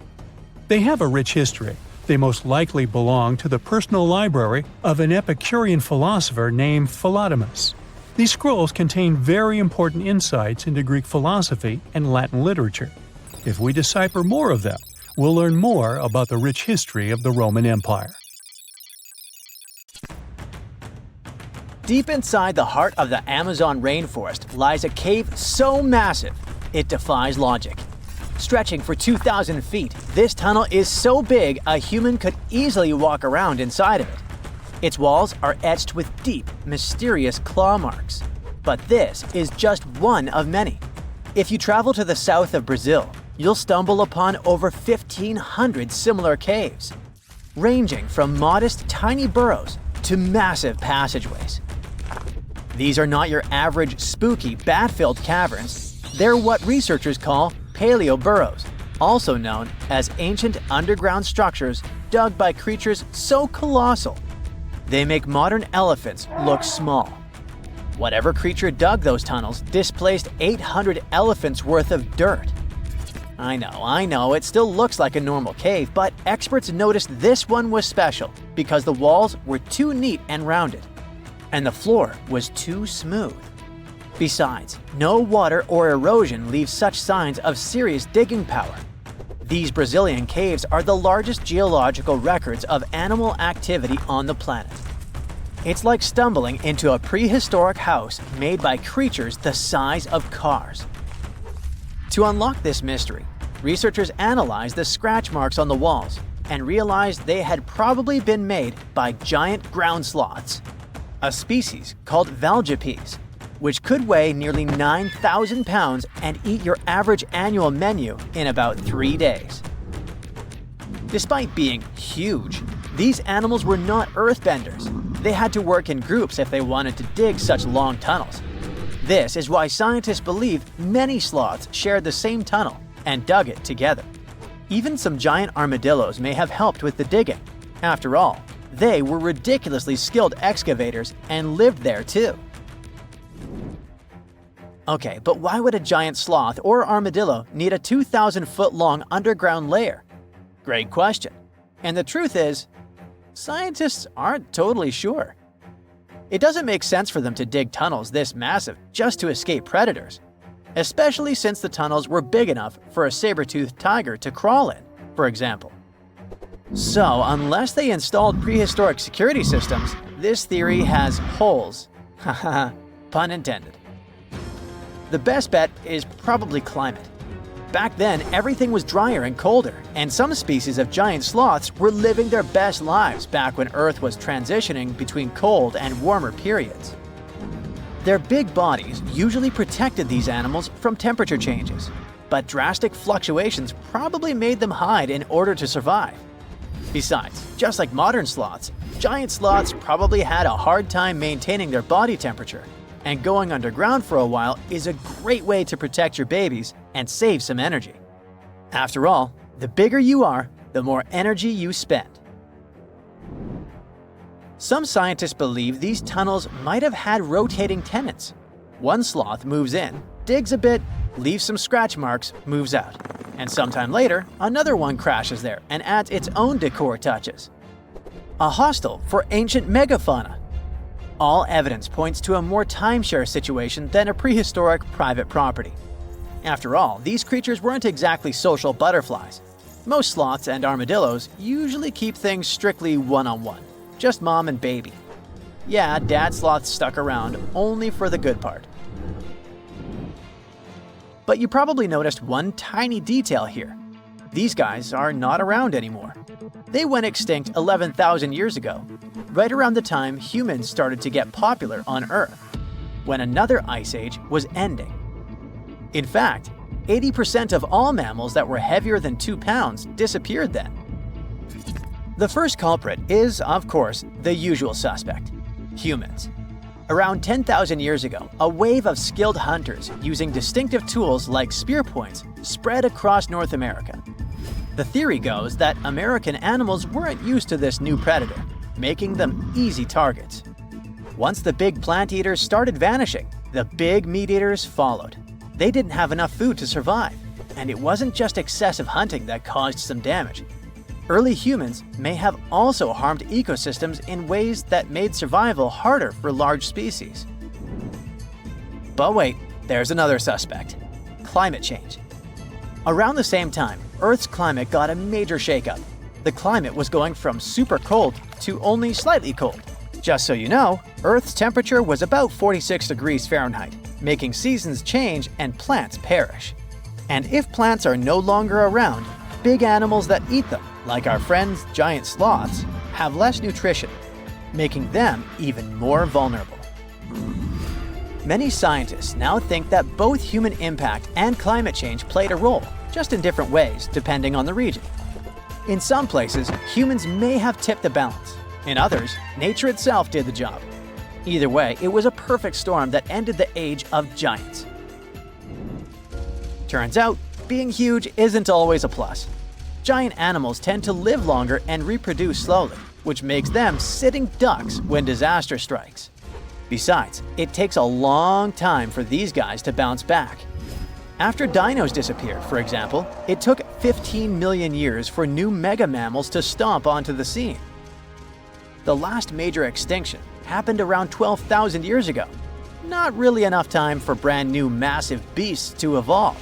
They have a rich history. They most likely belong to the personal library of an Epicurean philosopher named Philodemus. These scrolls contain very important insights into Greek philosophy and Latin literature. If we decipher more of them, we'll learn more about the rich history of the Roman Empire. Deep inside the heart of the Amazon rainforest lies a cave so massive, it defies logic. Stretching for 2,000 feet, this tunnel is so big a human could easily walk around inside of it. Its walls are etched with deep, mysterious claw marks. But this is just one of many. If you travel to the south of Brazil, you'll stumble upon over 1,500 similar caves, ranging from modest tiny burrows to massive passageways. These are not your average spooky, bat-filled caverns. They're what researchers call paleo burrows, also known as ancient underground structures dug by creatures so colossal they make modern elephants look small. Whatever creature dug those tunnels displaced 800 elephants worth of dirt. I know, it still looks like a normal cave, but experts noticed this one was special because the walls were too neat and rounded, and the floor was too smooth. Besides, no water or erosion leaves such signs of serious digging power. These Brazilian caves are the largest geological records of animal activity on the planet. It's like stumbling into a prehistoric house made by creatures the size of cars. To unlock this mystery, researchers analyzed the scratch marks on the walls and realized they had probably been made by giant ground sloths, a species called valgipes, which could weigh nearly 9,000 pounds and eat your average annual menu in about 3 days. Despite being huge, these animals were not earthbenders. They had to work in groups if they wanted to dig such long tunnels. This is why scientists believe many sloths shared the same tunnel and dug it together. Even some giant armadillos may have helped with the digging. After all, they were ridiculously skilled excavators and lived there too. Okay, but why would a giant sloth or armadillo need a 2,000-foot-long underground lair? Great question. And the truth is, scientists aren't totally sure. It doesn't make sense for them to dig tunnels this massive just to escape predators, especially since the tunnels were big enough for a saber-toothed tiger to crawl in, for example. So, unless they installed prehistoric security systems, this theory has holes. Haha, pun intended. The best bet is probably climate. Back then, everything was drier and colder, and some species of giant sloths were living their best lives back when Earth was transitioning between cold and warmer periods. Their big bodies usually protected these animals from temperature changes, but drastic fluctuations probably made them hide in order to survive. Besides, just like modern sloths, giant sloths probably had a hard time maintaining their body temperature, and going underground for a while is a great way to protect your babies and save some energy. After all, the bigger you are, the more energy you spend. Some scientists believe these tunnels might have had rotating tenants. One sloth moves in, digs a bit, leaves some scratch marks, moves out. And sometime later, another one crashes there and adds its own decor touches. A hostel for ancient megafauna. All evidence points to a more timeshare situation than a prehistoric private property. After all, these creatures weren't exactly social butterflies. Most sloths and armadillos usually keep things strictly one-on-one, just mom and baby. Yeah, dad sloth stuck around only for the good part. But you probably noticed one tiny detail here. These guys are not around anymore. They went extinct 11,000 years ago, right around the time humans started to get popular on Earth, when another ice age was ending. In fact, 80% of all mammals that were heavier than 2 pounds disappeared then. The first culprit is, of course, the usual suspect: humans. Around 10,000 years ago, a wave of skilled hunters using distinctive tools like spear points spread across North America. The theory goes that American animals weren't used to this new predator, making them easy targets. Once the big plant eaters started vanishing, the big meat eaters followed. They didn't have enough food to survive, and it wasn't just excessive hunting that caused some damage. Early humans may have also harmed ecosystems in ways that made survival harder for large species. But wait, there's another suspect: climate change. Around the same time, Earth's climate got a major shakeup. The climate was going from super cold to only slightly cold. Just so you know, Earth's temperature was about 46 degrees Fahrenheit, making seasons change and plants perish. And if plants are no longer around, big animals that eat them, like our friends giant sloths, have less nutrition, making them even more vulnerable. Many scientists now think that both human impact and climate change played a role, just in different ways depending on the region. In some places, humans may have tipped the balance. In others, nature itself did the job. Either way, it was a perfect storm that ended the age of giants. Turns out, being huge isn't always a plus. Giant animals tend to live longer and reproduce slowly, which makes them sitting ducks when disaster strikes. Besides, it takes a long time for these guys to bounce back. After dinos disappeared, for example, it took 15 million years for new mega mammals to stomp onto the scene. The last major extinction happened around 12,000 years ago. Not really enough time for brand new massive beasts to evolve.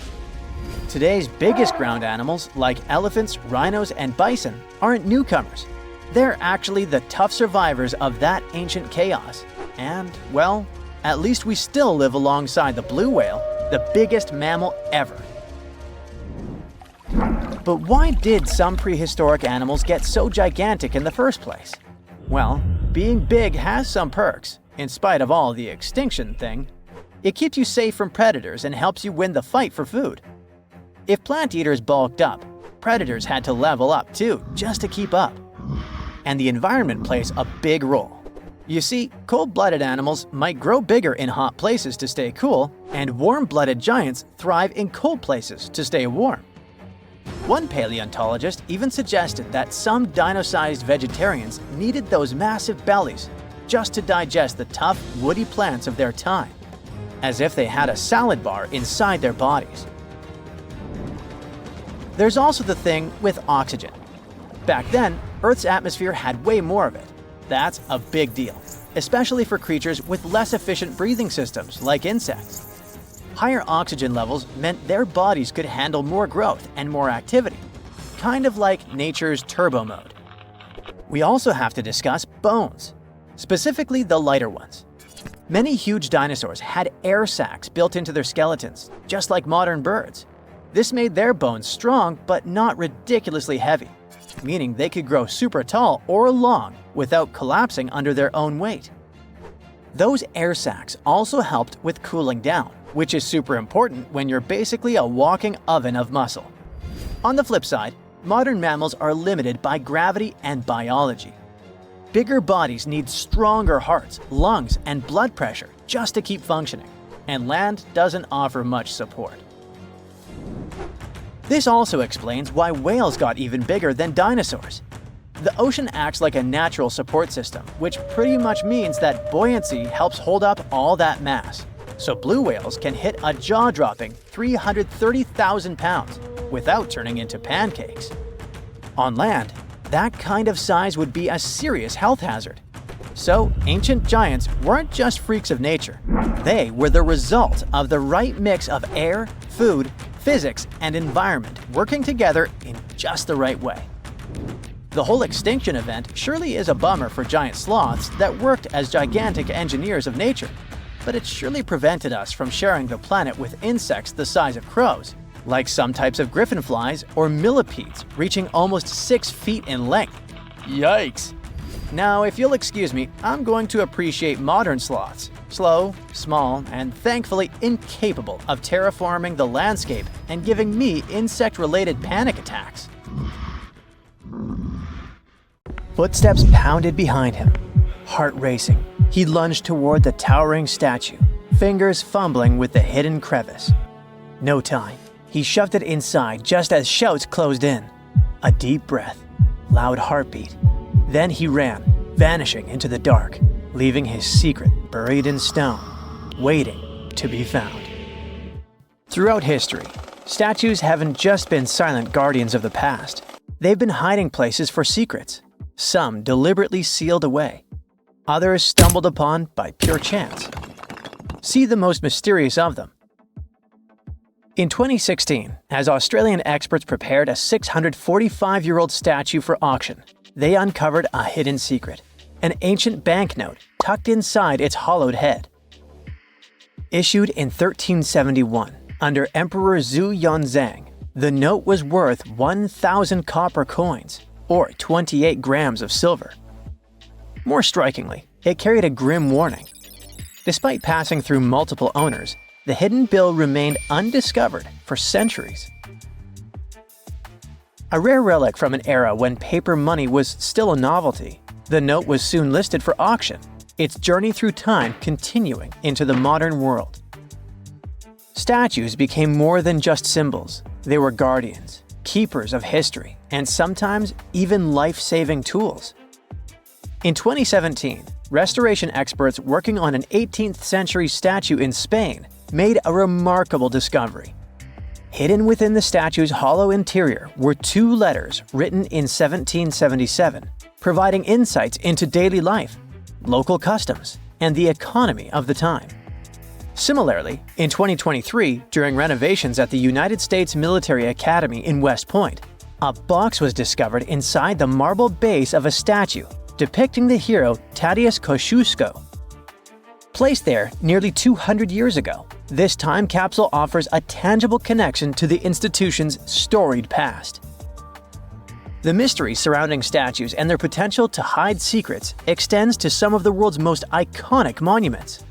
Today's biggest ground animals, like elephants, rhinos, and bison, aren't newcomers. They're actually the tough survivors of that ancient chaos. And, well, at least we still live alongside the blue whale, the biggest mammal ever. But why did some prehistoric animals get so gigantic in the first place? Well, being big has some perks, in spite of all the extinction thing. It keeps you safe from predators and helps you win the fight for food. If plant eaters bulked up, predators had to level up too, just to keep up. And the environment plays a big role. You see, cold-blooded animals might grow bigger in hot places to stay cool, and warm-blooded giants thrive in cold places to stay warm. One paleontologist even suggested that some dino-sized vegetarians needed those massive bellies just to digest the tough, woody plants of their time, as if they had a salad bar inside their bodies. There's also the thing with oxygen. Back then, Earth's atmosphere had way more of it. That's a big deal, especially for creatures with less efficient breathing systems like insects. Higher oxygen levels meant their bodies could handle more growth and more activity, kind of like nature's turbo mode. We also have to discuss bones, specifically the lighter ones. Many huge dinosaurs had air sacs built into their skeletons, just like modern birds. This made their bones strong but not ridiculously heavy, meaning they could grow super tall or long without collapsing under their own weight. Those air sacs also helped with cooling down, which is super important when you're basically a walking oven of muscle. On the flip side, modern mammals are limited by gravity and biology. Bigger bodies need stronger hearts, lungs, and blood pressure just to keep functioning, and land doesn't offer much support. This also explains why whales got even bigger than dinosaurs. The ocean acts like a natural support system, which pretty much means that buoyancy helps hold up all that mass. So blue whales can hit a jaw-dropping 330,000 pounds without turning into pancakes. On land, that kind of size would be a serious health hazard. So, ancient giants weren't just freaks of nature. They were the result of the right mix of air, food, physics, and environment working together in just the right way. The whole extinction event surely is a bummer for giant sloths that worked as gigantic engineers of nature, but it surely prevented us from sharing the planet with insects the size of crows, like some types of griffinflies or millipedes reaching almost 6 feet in length. Yikes! Now, if you'll excuse me, I'm going to appreciate modern sloths. Slow, small, and thankfully incapable of terraforming the landscape and giving me insect-related panic attacks. Footsteps pounded behind him. Heart racing, he lunged toward the towering statue, fingers fumbling with the hidden crevice. No time. He shoved it inside just as shouts closed in. A deep breath, loud heartbeat. Then he ran, vanishing into the dark, leaving his secret buried in stone, waiting to be found. Throughout history, statues haven't just been silent guardians of the past. They've been hiding places for secrets, some deliberately sealed away, others stumbled upon by pure chance. See the most mysterious of them. In 2016, as Australian experts prepared a 645-year-old statue for auction, they uncovered a hidden secret, an ancient banknote tucked inside its hollowed head. Issued in 1371 under Emperor Zhu Yunzang, the note was worth 1,000 copper coins, or 28 grams of silver. More strikingly, it carried a grim warning. Despite passing through multiple owners, the hidden bill remained undiscovered for centuries. A rare relic from an era when paper money was still a novelty, the note was soon listed for auction, its journey through time continuing into the modern world. Statues became more than just symbols. They were guardians, keepers of history, and sometimes even life-saving tools. In 2017, restoration experts working on an 18th century statue in Spain made a remarkable discovery. Hidden within the statue's hollow interior were 2 letters written in 1777, providing insights into daily life, local customs, and the economy of the time. Similarly, in 2023, during renovations at the United States Military Academy in West Point, a box was discovered inside the marble base of a statue depicting the hero Tadeusz Kosciuszko. Placed there nearly 200 years ago, this time capsule offers a tangible connection to the institution's storied past. The mystery surrounding statues and their potential to hide secrets extends to some of the world's most iconic monuments.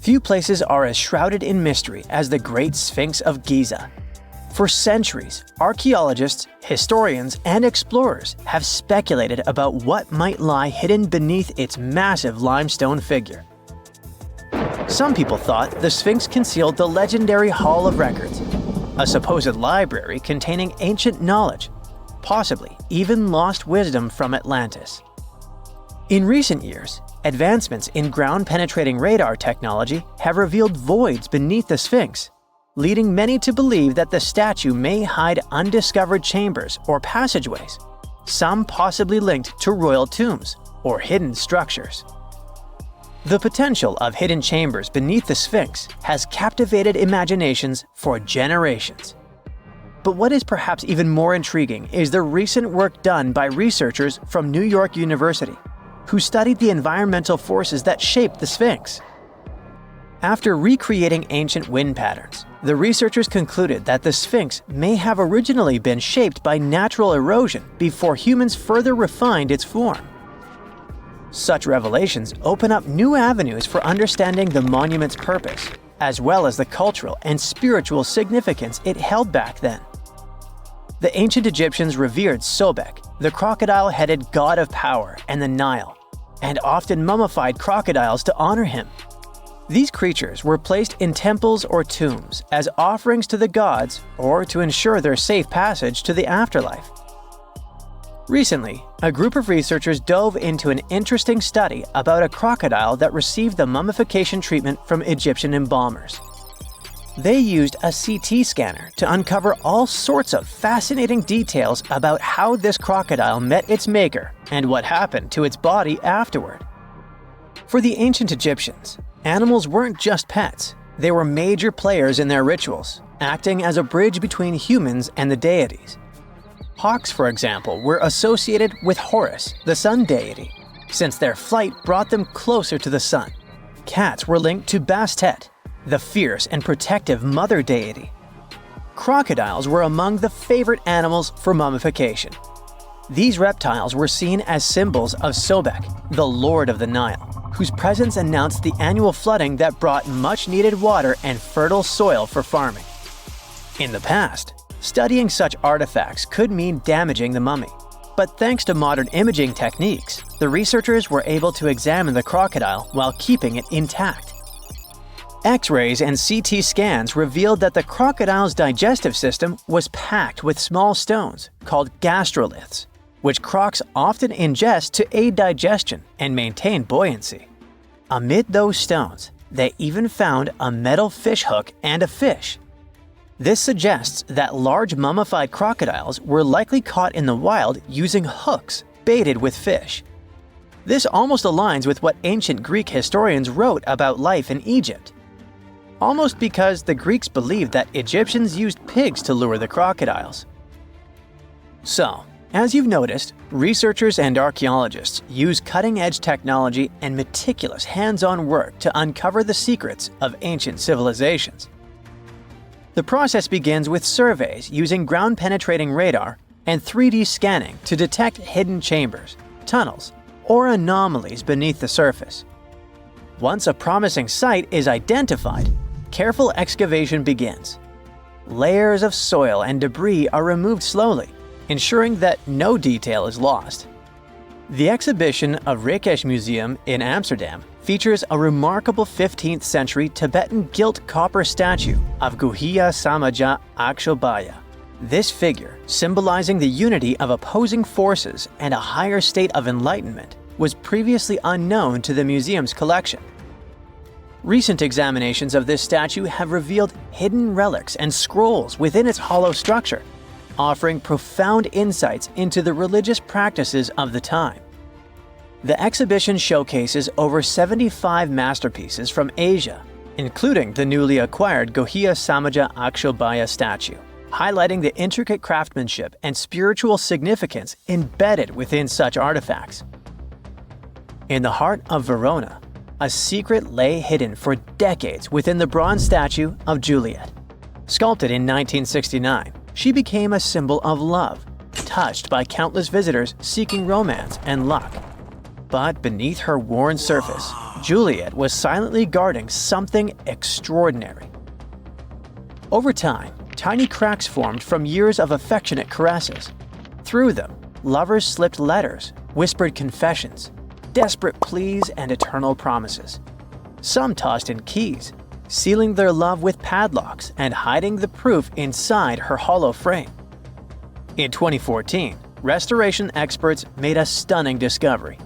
Few places are as shrouded in mystery as the Great Sphinx of Giza. For centuries, archaeologists, historians, and explorers have speculated about what might lie hidden beneath its massive limestone figure. Some people thought the Sphinx concealed the legendary Hall of Records, a supposed library containing ancient knowledge, possibly even lost wisdom from Atlantis. In recent years, advancements in ground-penetrating radar technology have revealed voids beneath the Sphinx, leading many to believe that the statue may hide undiscovered chambers or passageways, some possibly linked to royal tombs or hidden structures. The potential of hidden chambers beneath the Sphinx has captivated imaginations for generations. But what is perhaps even more intriguing is the recent work done by researchers from New York University, who studied the environmental forces that shaped the Sphinx. After recreating ancient wind patterns, the researchers concluded that the Sphinx may have originally been shaped by natural erosion before humans further refined its form. Such revelations open up new avenues for understanding the monument's purpose, as well as the cultural and spiritual significance it held back then. The ancient Egyptians revered Sobek, the crocodile-headed god of power and the Nile, and often mummified crocodiles to honor him. These creatures were placed in temples or tombs as offerings to the gods or to ensure their safe passage to the afterlife. Recently, a group of researchers dove into an interesting study about a crocodile that received the mummification treatment from Egyptian embalmers. They used a CT scanner to uncover all sorts of fascinating details about how this crocodile met its maker and what happened to its body afterward. For the ancient Egyptians, animals weren't just pets. They were major players in their rituals, acting as a bridge between humans and the deities. Hawks, for example, were associated with Horus, the sun deity, since their flight brought them closer to the sun. Cats were linked to Bastet, the fierce and protective mother deity. Crocodiles were among the favorite animals for mummification. These reptiles were seen as symbols of Sobek, the lord of the Nile, whose presence announced the annual flooding that brought much-needed water and fertile soil for farming. In the past, studying such artifacts could mean damaging the mummy. But thanks to modern imaging techniques, the researchers were able to examine the crocodile while keeping it intact. X-rays and CT scans revealed that the crocodile's digestive system was packed with small stones called gastroliths, which crocs often ingest to aid digestion and maintain buoyancy. Amid those stones, they even found a metal fish hook and a fish. This suggests that large mummified crocodiles were likely caught in the wild using hooks baited with fish. This almost aligns with what ancient Greek historians wrote about life in Egypt. Almost because the Greeks believed that Egyptians used pigs to lure the crocodiles. So, as you've noticed, researchers and archaeologists use cutting-edge technology and meticulous hands-on work to uncover the secrets of ancient civilizations. The process begins with surveys using ground-penetrating radar and 3D scanning to detect hidden chambers, tunnels, or anomalies beneath the surface. Once a promising site is identified, careful excavation begins. Layers of soil and debris are removed slowly, ensuring that no detail is lost. The exhibition of Rijksmuseum Museum in Amsterdam features a remarkable 15th century Tibetan gilt copper statue of Guhya Samaja Akshobhya. This figure, symbolizing the unity of opposing forces and a higher state of enlightenment, was previously unknown to the museum's collection. Recent examinations of this statue have revealed hidden relics and scrolls within its hollow structure, offering profound insights into the religious practices of the time. The exhibition showcases over 75 masterpieces from Asia, including the newly acquired Guhya Samaja Akshobhya statue, highlighting the intricate craftsmanship and spiritual significance embedded within such artifacts. In the heart of Verona, a secret lay hidden for decades within the bronze statue of Juliet. Sculpted in 1969, she became a symbol of love, touched by countless visitors seeking romance and luck. But beneath her worn surface, Juliet was silently guarding something extraordinary. Over time, tiny cracks formed from years of affectionate caresses. Through them, lovers slipped letters, whispered confessions, desperate pleas, and eternal promises. Some tossed in keys, sealing their love with padlocks and hiding the proof inside her hollow frame. In 2014, restoration experts made a stunning discovery.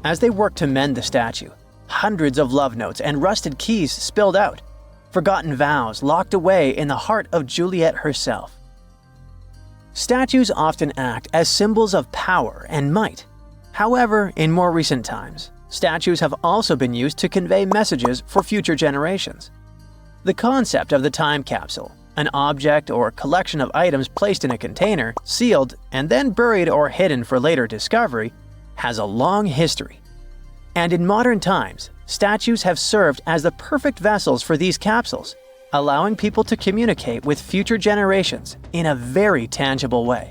As they worked to mend the statue, hundreds of love notes and rusted keys spilled out, forgotten vows locked away in the heart of Juliet herself. Statues often act as symbols of power and might. However, in more recent times, statues have also been used to convey messages for future generations. The concept of the time capsule, an object or collection of items placed in a container, sealed, and then buried or hidden for later discovery, has a long history. And in modern times, statues have served as the perfect vessels for these capsules, allowing people to communicate with future generations in a very tangible way.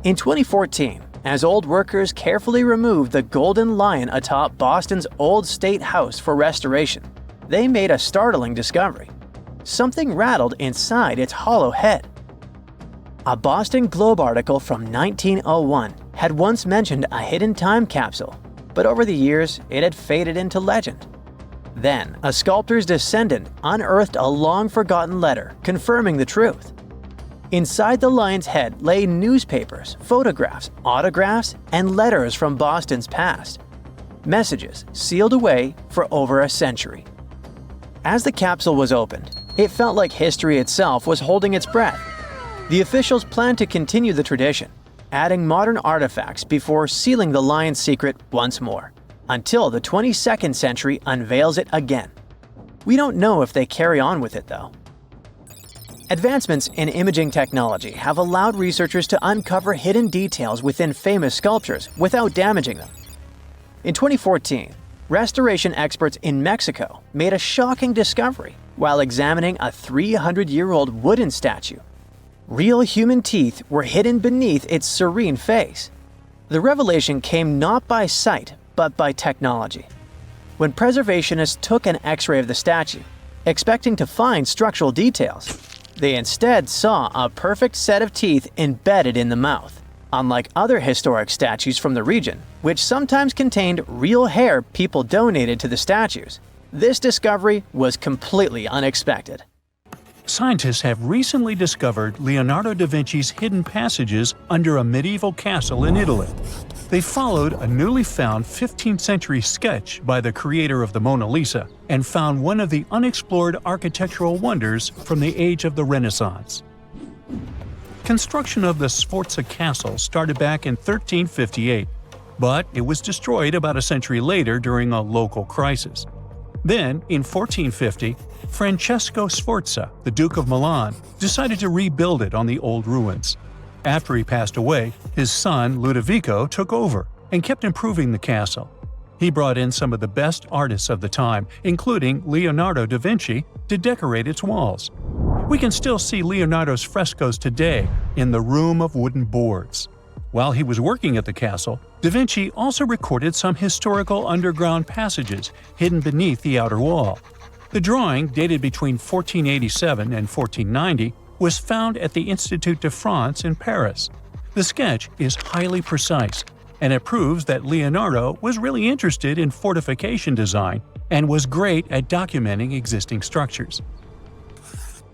In 2014, as old workers carefully removed the golden lion atop Boston's Old State House for restoration, they made a startling discovery. Something rattled inside its hollow head. A Boston Globe article from 1901 had once mentioned a hidden time capsule, but over the years it had faded into legend. Then, a sculptor's descendant unearthed a long-forgotten letter confirming the truth. Inside the lion's head lay newspapers, photographs, autographs, and letters from Boston's past. Messages sealed away for over a century. As the capsule was opened, it felt like history itself was holding its breath. The officials planned to continue the tradition, adding modern artifacts before sealing the lion's secret once more. until the 22nd century unveils it again. We don't know if they carry on with it though. Advancements in imaging technology have allowed researchers to uncover hidden details within famous sculptures without damaging them. In 2014, restoration experts in Mexico made a shocking discovery while examining a 300-year-old wooden statue. Real human teeth were hidden beneath its serene face. The revelation came not by sight, but by technology. When preservationists took an X-ray of the statue, expecting to find structural details, they instead saw a perfect set of teeth embedded in the mouth, unlike other historic statues from the region, which sometimes contained real hair people donated to the statues. This discovery was completely unexpected. Scientists have recently discovered Leonardo da Vinci's hidden passages under a medieval castle in Italy. They followed a newly found 15th century sketch by the creator of the Mona Lisa and found one of the unexplored architectural wonders from the age of the Renaissance. Construction of the Sforza Castle started back in 1358, but it was destroyed about a century later during a local crisis. Then, in 1450, Francesco Sforza, the Duke of Milan, decided to rebuild it on the old ruins. After he passed away, his son Ludovico took over and kept improving the castle. He brought in some of the best artists of the time, including Leonardo da Vinci, to decorate its walls. We can still see Leonardo's frescoes today in the Room of Wooden Boards. While he was working at the castle, da Vinci also recorded some historical underground passages hidden beneath the outer wall. The drawing, dated between 1487 and 1490, was found at the Institut de France in Paris. The sketch is highly precise, and it proves that Leonardo was really interested in fortification design and was great at documenting existing structures.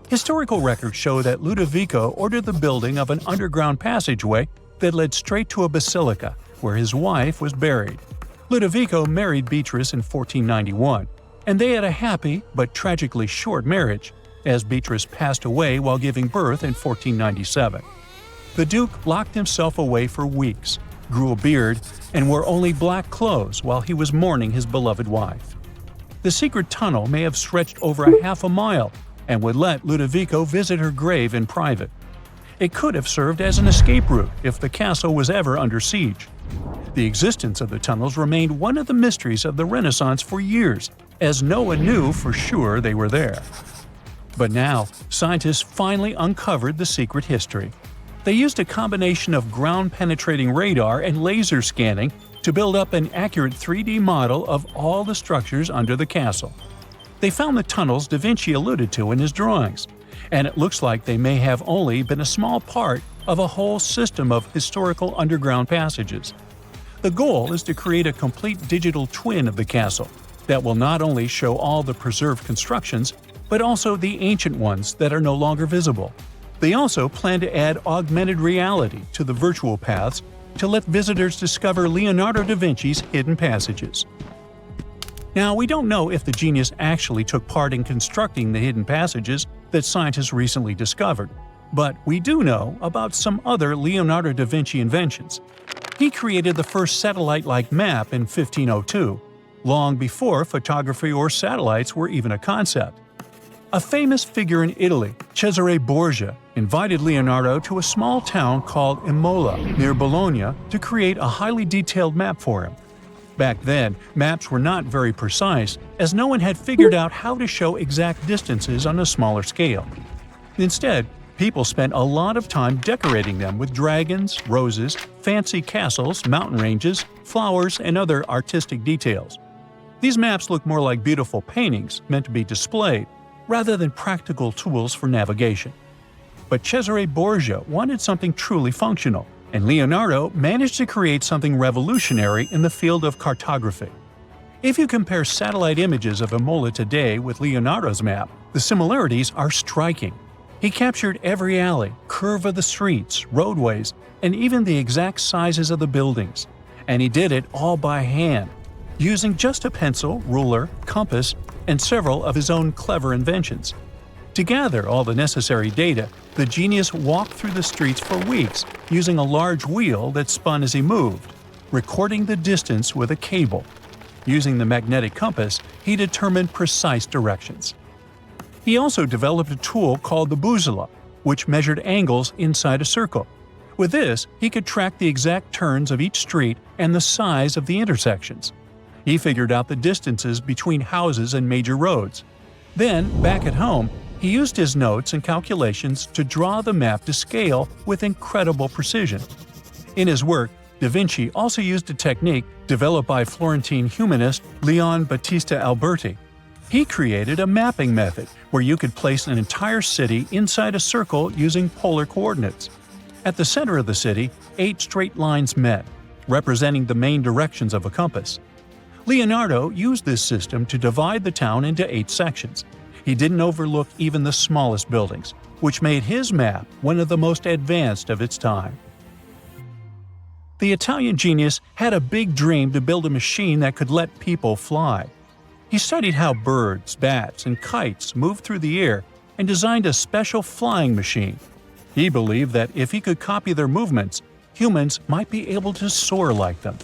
Historical records show that Ludovico ordered the building of an underground passageway that led straight to a basilica, where his wife was buried. Ludovico married Beatrice in 1491, and they had a happy but tragically short marriage, as Beatrice passed away while giving birth in 1497. The Duke locked himself away for weeks, grew a beard, and wore only black clothes while he was mourning his beloved wife. The secret tunnel may have stretched over a half a mile and would let Ludovico visit her grave in private. It could have served as an escape route if the castle was ever under siege. The existence of the tunnels remained one of the mysteries of the Renaissance for years, as no one knew for sure they were there. But now, scientists finally uncovered the secret history. They used a combination of ground-penetrating radar and laser scanning to build up an accurate 3D model of all the structures under the castle. They found the tunnels da Vinci alluded to in his drawings, and it looks like they may have only been a small part of a whole system of historical underground passages. The goal is to create a complete digital twin of the castle that will not only show all the preserved constructions, but also the ancient ones that are no longer visible. They also plan to add augmented reality to the virtual paths to let visitors discover Leonardo da Vinci's hidden passages. Now, we don't know if the genius actually took part in constructing the hidden passages that scientists recently discovered, but we do know about some other Leonardo da Vinci inventions. He created the first satellite-like map in 1502, long before photography or satellites were even a concept. A famous figure in Italy, Cesare Borgia, invited Leonardo to a small town called Imola, near Bologna, to create a highly detailed map for him. Back then, maps were not very precise, as no one had figured out how to show exact distances on a smaller scale. Instead, people spent a lot of time decorating them with dragons, roses, fancy castles, mountain ranges, flowers, and other artistic details. These maps look more like beautiful paintings meant to be displayed, rather than practical tools for navigation. But Cesare Borgia wanted something truly functional, and Leonardo managed to create something revolutionary in the field of cartography. If you compare satellite images of Imola today with Leonardo's map, the similarities are striking. He captured every alley, curve of the streets, roadways, and even the exact sizes of the buildings. And he did it all by hand, using just a pencil, ruler, compass, and several of his own clever inventions. To gather all the necessary data, the genius walked through the streets for weeks using a large wheel that spun as he moved, recording the distance with a cable. Using the magnetic compass, he determined precise directions. He also developed a tool called the bullseye, which measured angles inside a circle. With this, he could track the exact turns of each street and the size of the intersections. He figured out the distances between houses and major roads. Then, back at home, he used his notes and calculations to draw the map to scale with incredible precision. In his work, Da Vinci also used a technique developed by Florentine humanist Leon Battista Alberti. He created a mapping method where you could place an entire city inside a circle using polar coordinates. At the center of the city, 8 straight lines met, representing the main directions of a compass. Leonardo used this system to divide the town into 8 sections. He didn't overlook even the smallest buildings, which made his map one of the most advanced of its time. The Italian genius had a big dream to build a machine that could let people fly. He studied how birds, bats, and kites move through the air and designed a special flying machine. He believed that if he could copy their movements, humans might be able to soar like them.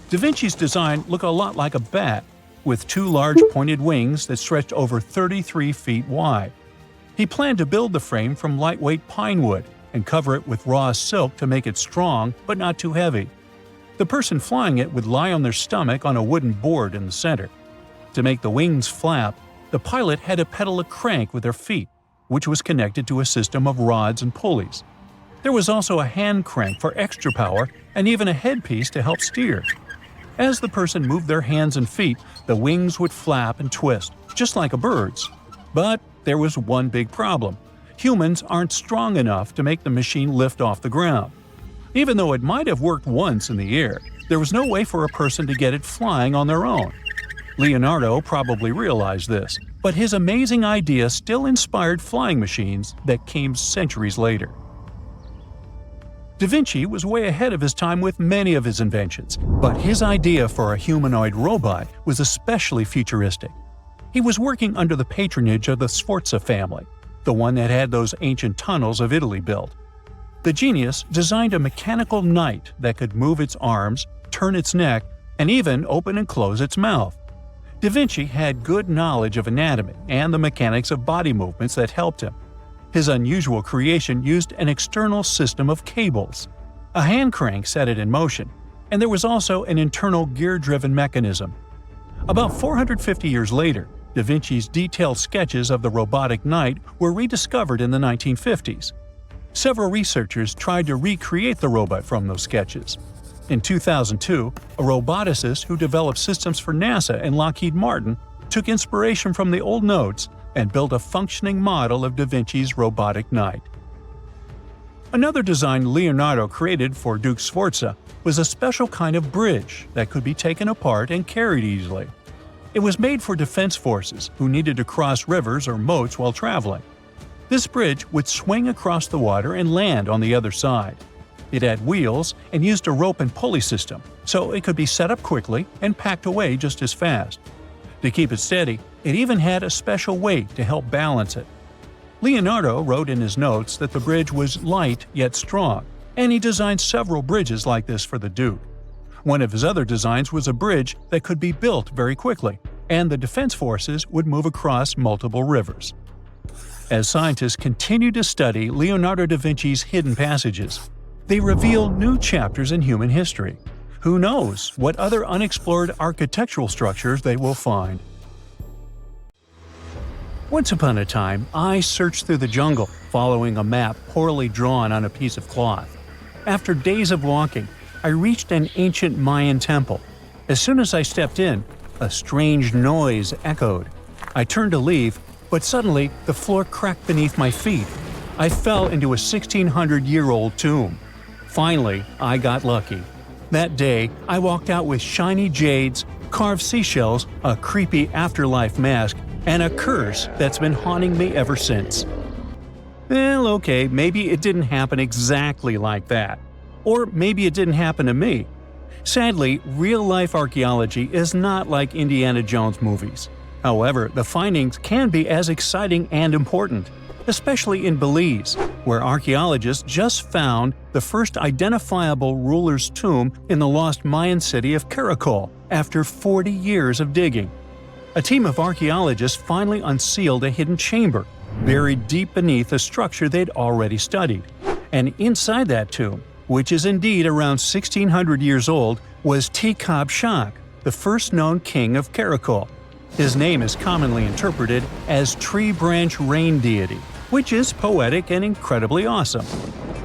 Da Vinci's design looked a lot like a bat, with 2 large pointed wings that stretched over 33 feet wide. He planned to build the frame from lightweight pine wood and cover it with raw silk to make it strong but not too heavy. The person flying it would lie on their stomach on a wooden board in the center. To make the wings flap, the pilot had to pedal a crank with their feet, which was connected to a system of rods and pulleys. There was also a hand crank for extra power and even a headpiece to help steer. As the person moved their hands and feet, the wings would flap and twist, just like a bird's. But there was one big problem. Humans aren't strong enough to make the machine lift off the ground. Even though it might have worked once in the air, there was no way for a person to get it flying on their own. Leonardo probably realized this, but his amazing idea still inspired flying machines that came centuries later. Da Vinci was way ahead of his time with many of his inventions, but his idea for a humanoid robot was especially futuristic. He was working under the patronage of the Sforza family, the one that had those ancient tunnels of Italy built. The genius designed a mechanical knight that could move its arms, turn its neck, and even open and close its mouth. Da Vinci had good knowledge of anatomy and the mechanics of body movements that helped him. His unusual creation used an external system of cables. A hand crank set it in motion, and there was also an internal gear-driven mechanism. About 450 years later, Da Vinci's detailed sketches of the robotic knight were rediscovered in the 1950s. Several researchers tried to recreate the robot from those sketches. In 2002, a roboticist who developed systems for NASA and Lockheed Martin took inspiration from the old notes and built a functioning model of Da Vinci's robotic knight. Another design Leonardo created for Duke Sforza was a special kind of bridge that could be taken apart and carried easily. It was made for defense forces who needed to cross rivers or moats while traveling. This bridge would swing across the water and land on the other side. It had wheels and used a rope and pulley system, so it could be set up quickly and packed away just as fast. To keep it steady, it even had a special weight to help balance it. Leonardo wrote in his notes that the bridge was light yet strong, and he designed several bridges like this for the Duke. One of his other designs was a bridge that could be built very quickly, and the defense forces would move across multiple rivers. As scientists continue to study Leonardo da Vinci's hidden passages, they reveal new chapters in human history. Who knows what other unexplored architectural structures they will find? Once upon a time, I searched through the jungle, following a map poorly drawn on a piece of cloth. After days of walking, I reached an ancient Mayan temple. As soon as I stepped in, a strange noise echoed. I turned to leave, but suddenly the floor cracked beneath my feet. I fell into a 1,600-year-old tomb. Finally, I got lucky. That day, I walked out with shiny jades, carved seashells, a creepy afterlife mask, and a curse that's been haunting me ever since. Well, okay, maybe it didn't happen exactly like that. Or maybe it didn't happen to me. Sadly, real-life archaeology is not like Indiana Jones movies. However, the findings can be as exciting and important, especially in Belize, where archaeologists just found the first identifiable ruler's tomb in the lost Mayan city of Caracol after 40 years of digging. A team of archaeologists finally unsealed a hidden chamber, buried deep beneath a structure they'd already studied. And inside that tomb, which is indeed around 1600 years old, was Tikab Shak, the first known king of Caracol. His name is commonly interpreted as Tree Branch Rain Deity, which is poetic and incredibly awesome.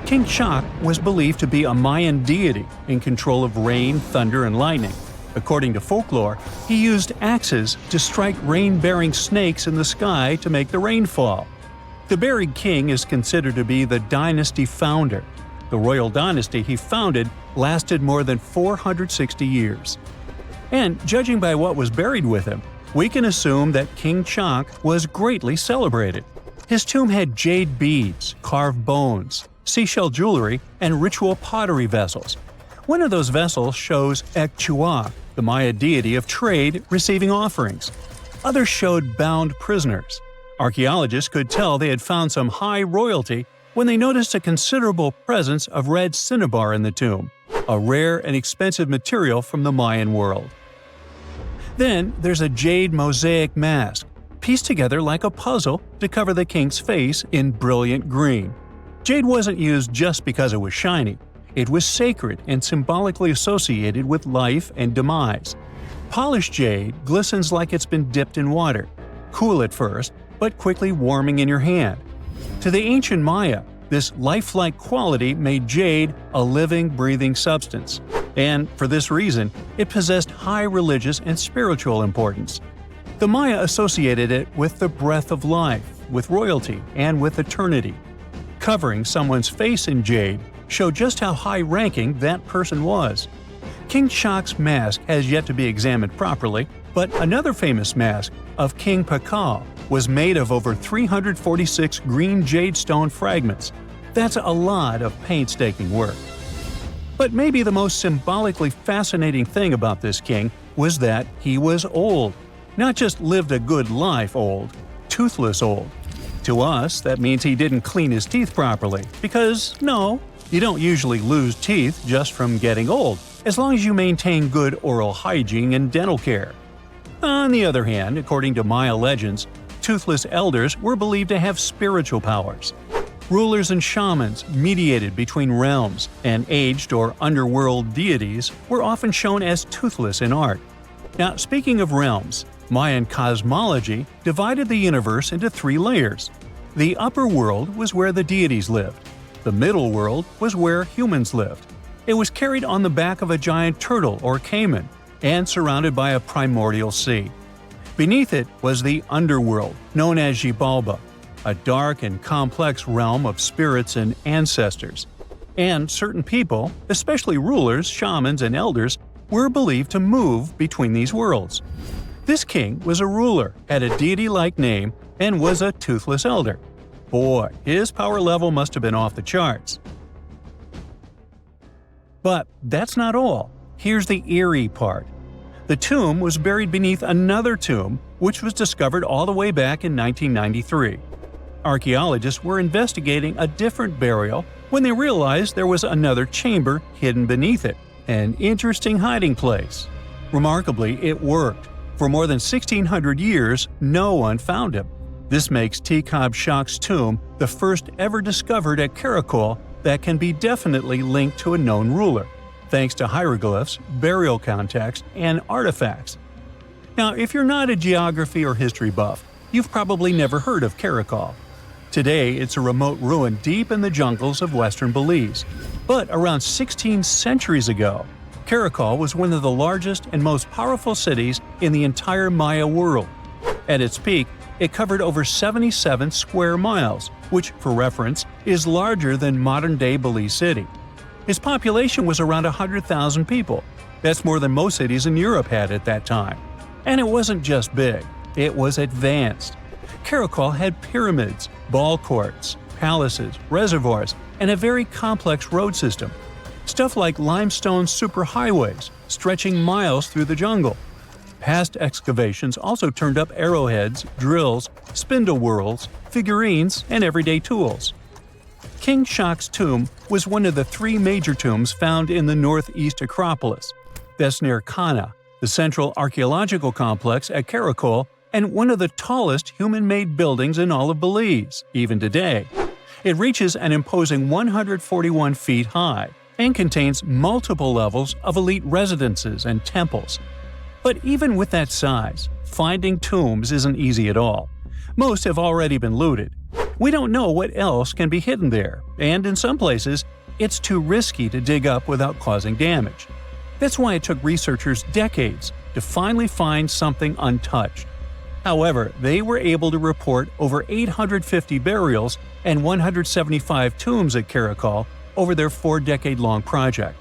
King Shak was believed to be a Mayan deity in control of rain, thunder, and lightning. According to folklore, he used axes to strike rain-bearing snakes in the sky to make the rain fall. The buried king is considered to be the dynasty founder. The royal dynasty he founded lasted more than 460 years. And judging by what was buried with him, we can assume that King Shak was greatly celebrated. His tomb had jade beads, carved bones, seashell jewelry, and ritual pottery vessels. One of those vessels shows Ekchua, the Maya deity of trade, receiving offerings. Others showed bound prisoners. Archaeologists could tell they had found some high royalty when they noticed a considerable presence of red cinnabar in the tomb, a rare and expensive material from the Mayan world. Then there's a jade mosaic mask, pieced together like a puzzle to cover the king's face in brilliant green. Jade wasn't used just because it was shiny. It was sacred and symbolically associated with life and demise. Polished jade glistens like it's been dipped in water, cool at first, but quickly warming in your hand. To the ancient Maya, this lifelike quality made jade a living, breathing substance. And for this reason, it possessed high religious and spiritual importance. The Maya associated it with the breath of life, with royalty, and with eternity. Covering someone's face in jade showed just how high-ranking that person was. King Shak's mask has yet to be examined properly, but another famous mask of King Pakal was made of over 346 green jade stone fragments. That's a lot of painstaking work. But maybe the most symbolically fascinating thing about this king was that he was old. Not just lived a good life old, toothless old. To us, that means he didn't clean his teeth properly, because no, you don't usually lose teeth just from getting old, as long as you maintain good oral hygiene and dental care. On the other hand, according to Maya legends, toothless elders were believed to have spiritual powers. Rulers and shamans mediated between realms, and aged or underworld deities were often shown as toothless in art. Now, speaking of realms, Mayan cosmology divided the universe into three layers. The upper world was where the deities lived. The middle world was where humans lived. It was carried on the back of a giant turtle or caiman, and surrounded by a primordial sea. Beneath it was the underworld, known as Xibalba, a dark and complex realm of spirits and ancestors. And certain people, especially rulers, shamans, and elders, were believed to move between these worlds. This king was a ruler, had a deity-like name, and was a toothless elder. Boy, his power level must have been off the charts. But that's not all. Here's the eerie part. The tomb was buried beneath another tomb, which was discovered all the way back in 1993. Archaeologists were investigating a different burial when they realized there was another chamber hidden beneath it, an interesting hiding place. Remarkably, it worked. For more than 1,600 years, no one found him. This makes Tikab Shak's tomb the first ever discovered at Caracol that can be definitely linked to a known ruler, thanks to hieroglyphs, burial context, and artifacts. Now, if you're not a geography or history buff, you've probably never heard of Caracol. Today, it's a remote ruin deep in the jungles of western Belize. But around 16 centuries ago, Caracol was one of the largest and most powerful cities in the entire Maya world. At its peak, it covered over 77 square miles, which, for reference, is larger than modern-day Belize City. Its population was around 100,000 people. That's more than most cities in Europe had at that time. And it wasn't just big, it was advanced. Caracol had pyramids, ball courts, palaces, reservoirs, and a very complex road system. Stuff like limestone superhighways stretching miles through the jungle. Past excavations also turned up arrowheads, drills, spindle whorls, figurines, and everyday tools. King Shak's tomb was one of the three major tombs found in the northeast Acropolis. That's near Kana, the central archaeological complex at Caracol, and one of the tallest human-made buildings in all of Belize, even today. It reaches an imposing 141 feet high and contains multiple levels of elite residences and temples. But even with that size, finding tombs isn't easy at all. Most have already been looted. We don't know what else can be hidden there, and in some places, it's too risky to dig up without causing damage. That's why it took researchers decades to finally find something untouched. However, they were able to report over 850 burials and 175 tombs at Caracol over their 4-decade-long project.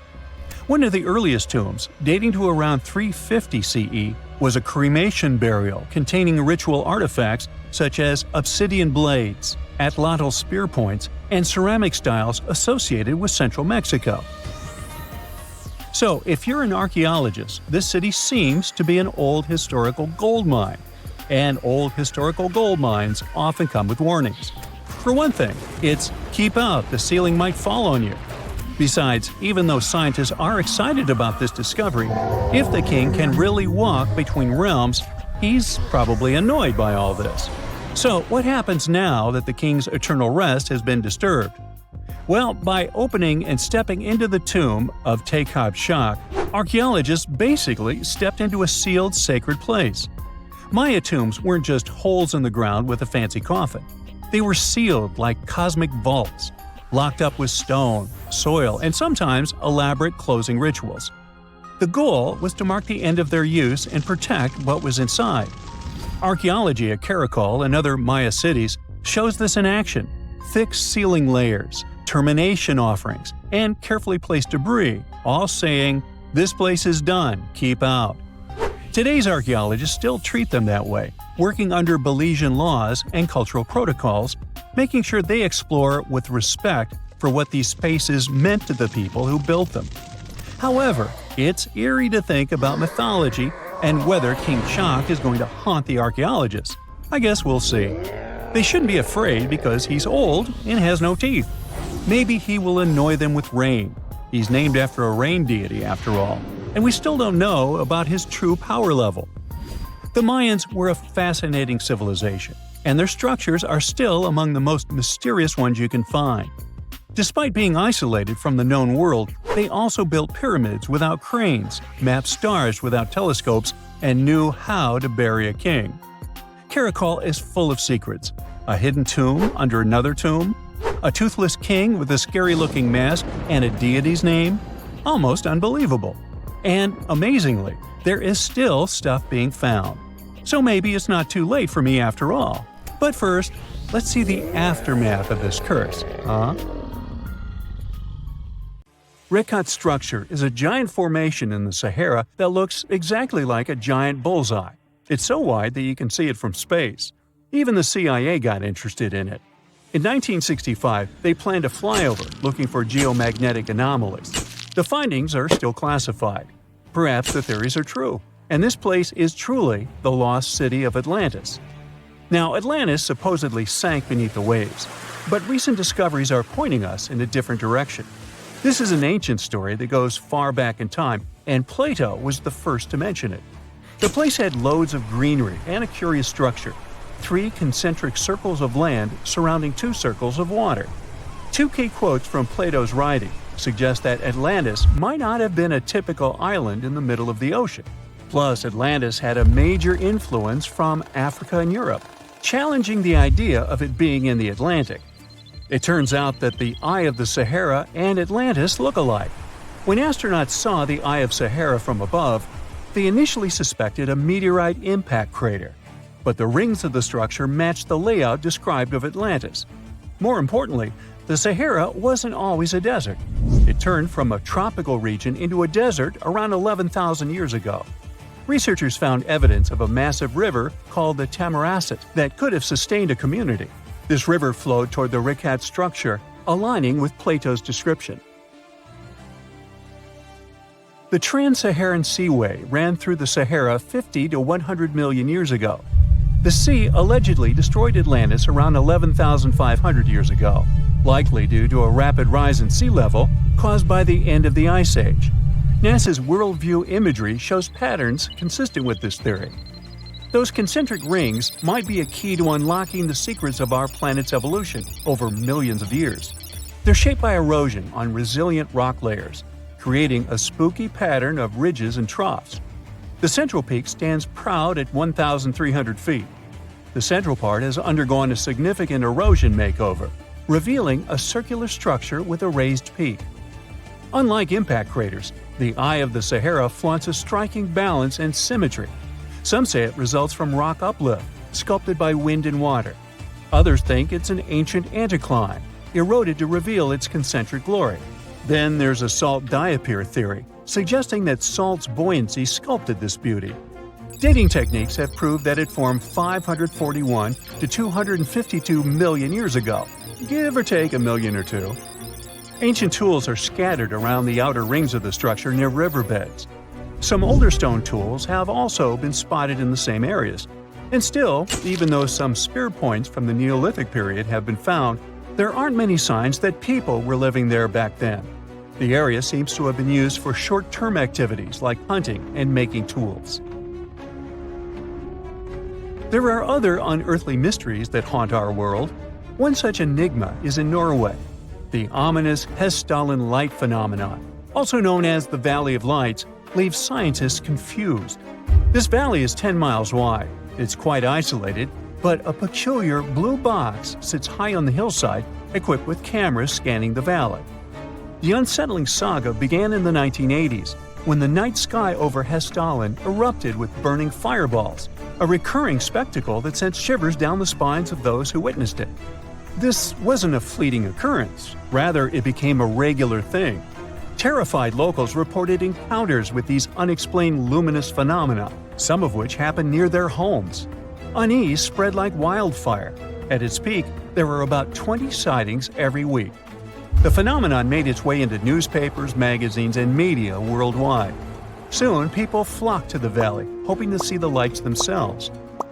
One of the earliest tombs, dating to around 350 CE, was a cremation burial containing ritual artifacts such as obsidian blades, atlatl spear points, and ceramic styles associated with central Mexico. So, if you're an archaeologist, this city seems to be an old historical gold mine. And old historical gold mines often come with warnings. For one thing, it's keep out, the ceiling might fall on you. Besides, even though scientists are excited about this discovery, if the king can really walk between realms, he's probably annoyed by all this. So, what happens now that the king's eternal rest has been disturbed? Well, by opening and stepping into the tomb of Tekhab Shak, archaeologists basically stepped into a sealed sacred place. Maya tombs weren't just holes in the ground with a fancy coffin. They were sealed like cosmic vaults, locked up with stone, soil, and sometimes elaborate closing rituals. The goal was to mark the end of their use and protect what was inside. Archaeology at Caracol and other Maya cities shows this in action: thick ceiling layers, termination offerings, and carefully placed debris, all saying, "This place is done, keep out." Today's archaeologists still treat them that way, working under Belizean laws and cultural protocols, making sure they explore with respect for what these spaces meant to the people who built them. However, it's eerie to think about mythology and whether King Shak is going to haunt the archaeologists. I guess we'll see. They shouldn't be afraid because he's old and has no teeth. Maybe he will annoy them with rain. He's named after a rain deity, after all, and we still don't know about his true power level. The Mayans were a fascinating civilization, and their structures are still among the most mysterious ones you can find. Despite being isolated from the known world, they also built pyramids without cranes, mapped stars without telescopes, and knew how to bury a king. Caracol is full of secrets: a hidden tomb under another tomb, a toothless king with a scary-looking mask and a deity's name. Almost unbelievable. And, amazingly, there is still stuff being found. So maybe it's not too late for me after all. But first, let's see the aftermath of this curse, huh? Rekat structure is a giant formation in the Sahara that looks exactly like a giant bullseye. It's so wide that you can see it from space. Even the CIA got interested in it. In 1965, they planned a flyover looking for geomagnetic anomalies. The findings are still classified. Perhaps the theories are true, and this place is truly the lost city of Atlantis. Now, Atlantis supposedly sank beneath the waves, but recent discoveries are pointing us in a different direction. This is an ancient story that goes far back in time, and Plato was the first to mention it. The place had loads of greenery and a curious structure: 3 concentric circles of land surrounding 2 circles of water. 2 key quotes from Plato's writing suggest that Atlantis might not have been a typical island in the middle of the ocean. Plus, Atlantis had a major influence from Africa and Europe, challenging the idea of it being in the Atlantic. It turns out that the Eye of the Sahara and Atlantis look alike. When astronauts saw the Eye of Sahara from above, they initially suspected a meteorite impact crater. But the rings of the structure matched the layout described of Atlantis. More importantly, the Sahara wasn't always a desert. It turned from a tropical region into a desert around 11,000 years ago. Researchers found evidence of a massive river called the Tamaracet that could have sustained a community. This river flowed toward the Rekat structure, aligning with Plato's description. The Trans-Saharan Seaway ran through the Sahara 50 to 100 million years ago. The sea allegedly destroyed Atlantis around 11,500 years ago. likely due to a rapid rise in sea level caused by the end of the Ice Age. NASA's worldview imagery shows patterns consistent with this theory. Those concentric rings might be a key to unlocking the secrets of our planet's evolution over millions of years. They're shaped by erosion on resilient rock layers, creating a spooky pattern of ridges and troughs. The central peak stands proud at 1,300 feet. The central part has undergone a significant erosion makeover, revealing a circular structure with a raised peak. Unlike impact craters, the Eye of the Sahara flaunts a striking balance and symmetry. Some say it results from rock uplift, sculpted by wind and water. Others think it's an ancient anticline, eroded to reveal its concentric glory. Then there's a salt diapir theory, suggesting that salt's buoyancy sculpted this beauty. Dating techniques have proved that it formed 541 to 252 million years ago, give or take a million or two. Ancient tools are scattered around the outer rings of the structure near riverbeds. Some older stone tools have also been spotted in the same areas. And still, even though some spear points from the Neolithic period have been found, there aren't many signs that people were living there back then. The area seems to have been used for short-term activities like hunting and making tools. There are other unearthly mysteries that haunt our world. One such enigma is in Norway, the ominous Hessdalen light phenomenon, also known as the Valley of Lights, leaves scientists confused. This valley is 10 miles wide. It's quite isolated, but a peculiar blue box sits high on the hillside, equipped with cameras scanning the valley. The unsettling saga began in the 1980s, when the night sky over Hessdalen erupted with burning fireballs, a recurring spectacle that sent shivers down the spines of those who witnessed it. This wasn't a fleeting occurrence, rather it became a regular thing. Terrified locals reported encounters with these unexplained luminous phenomena, some of which happened near their homes. Unease spread like wildfire. At its peak, there were about 20 sightings every week. The phenomenon made its way into newspapers, magazines, and media worldwide. Soon, people flocked to the valley, hoping to see the lights themselves.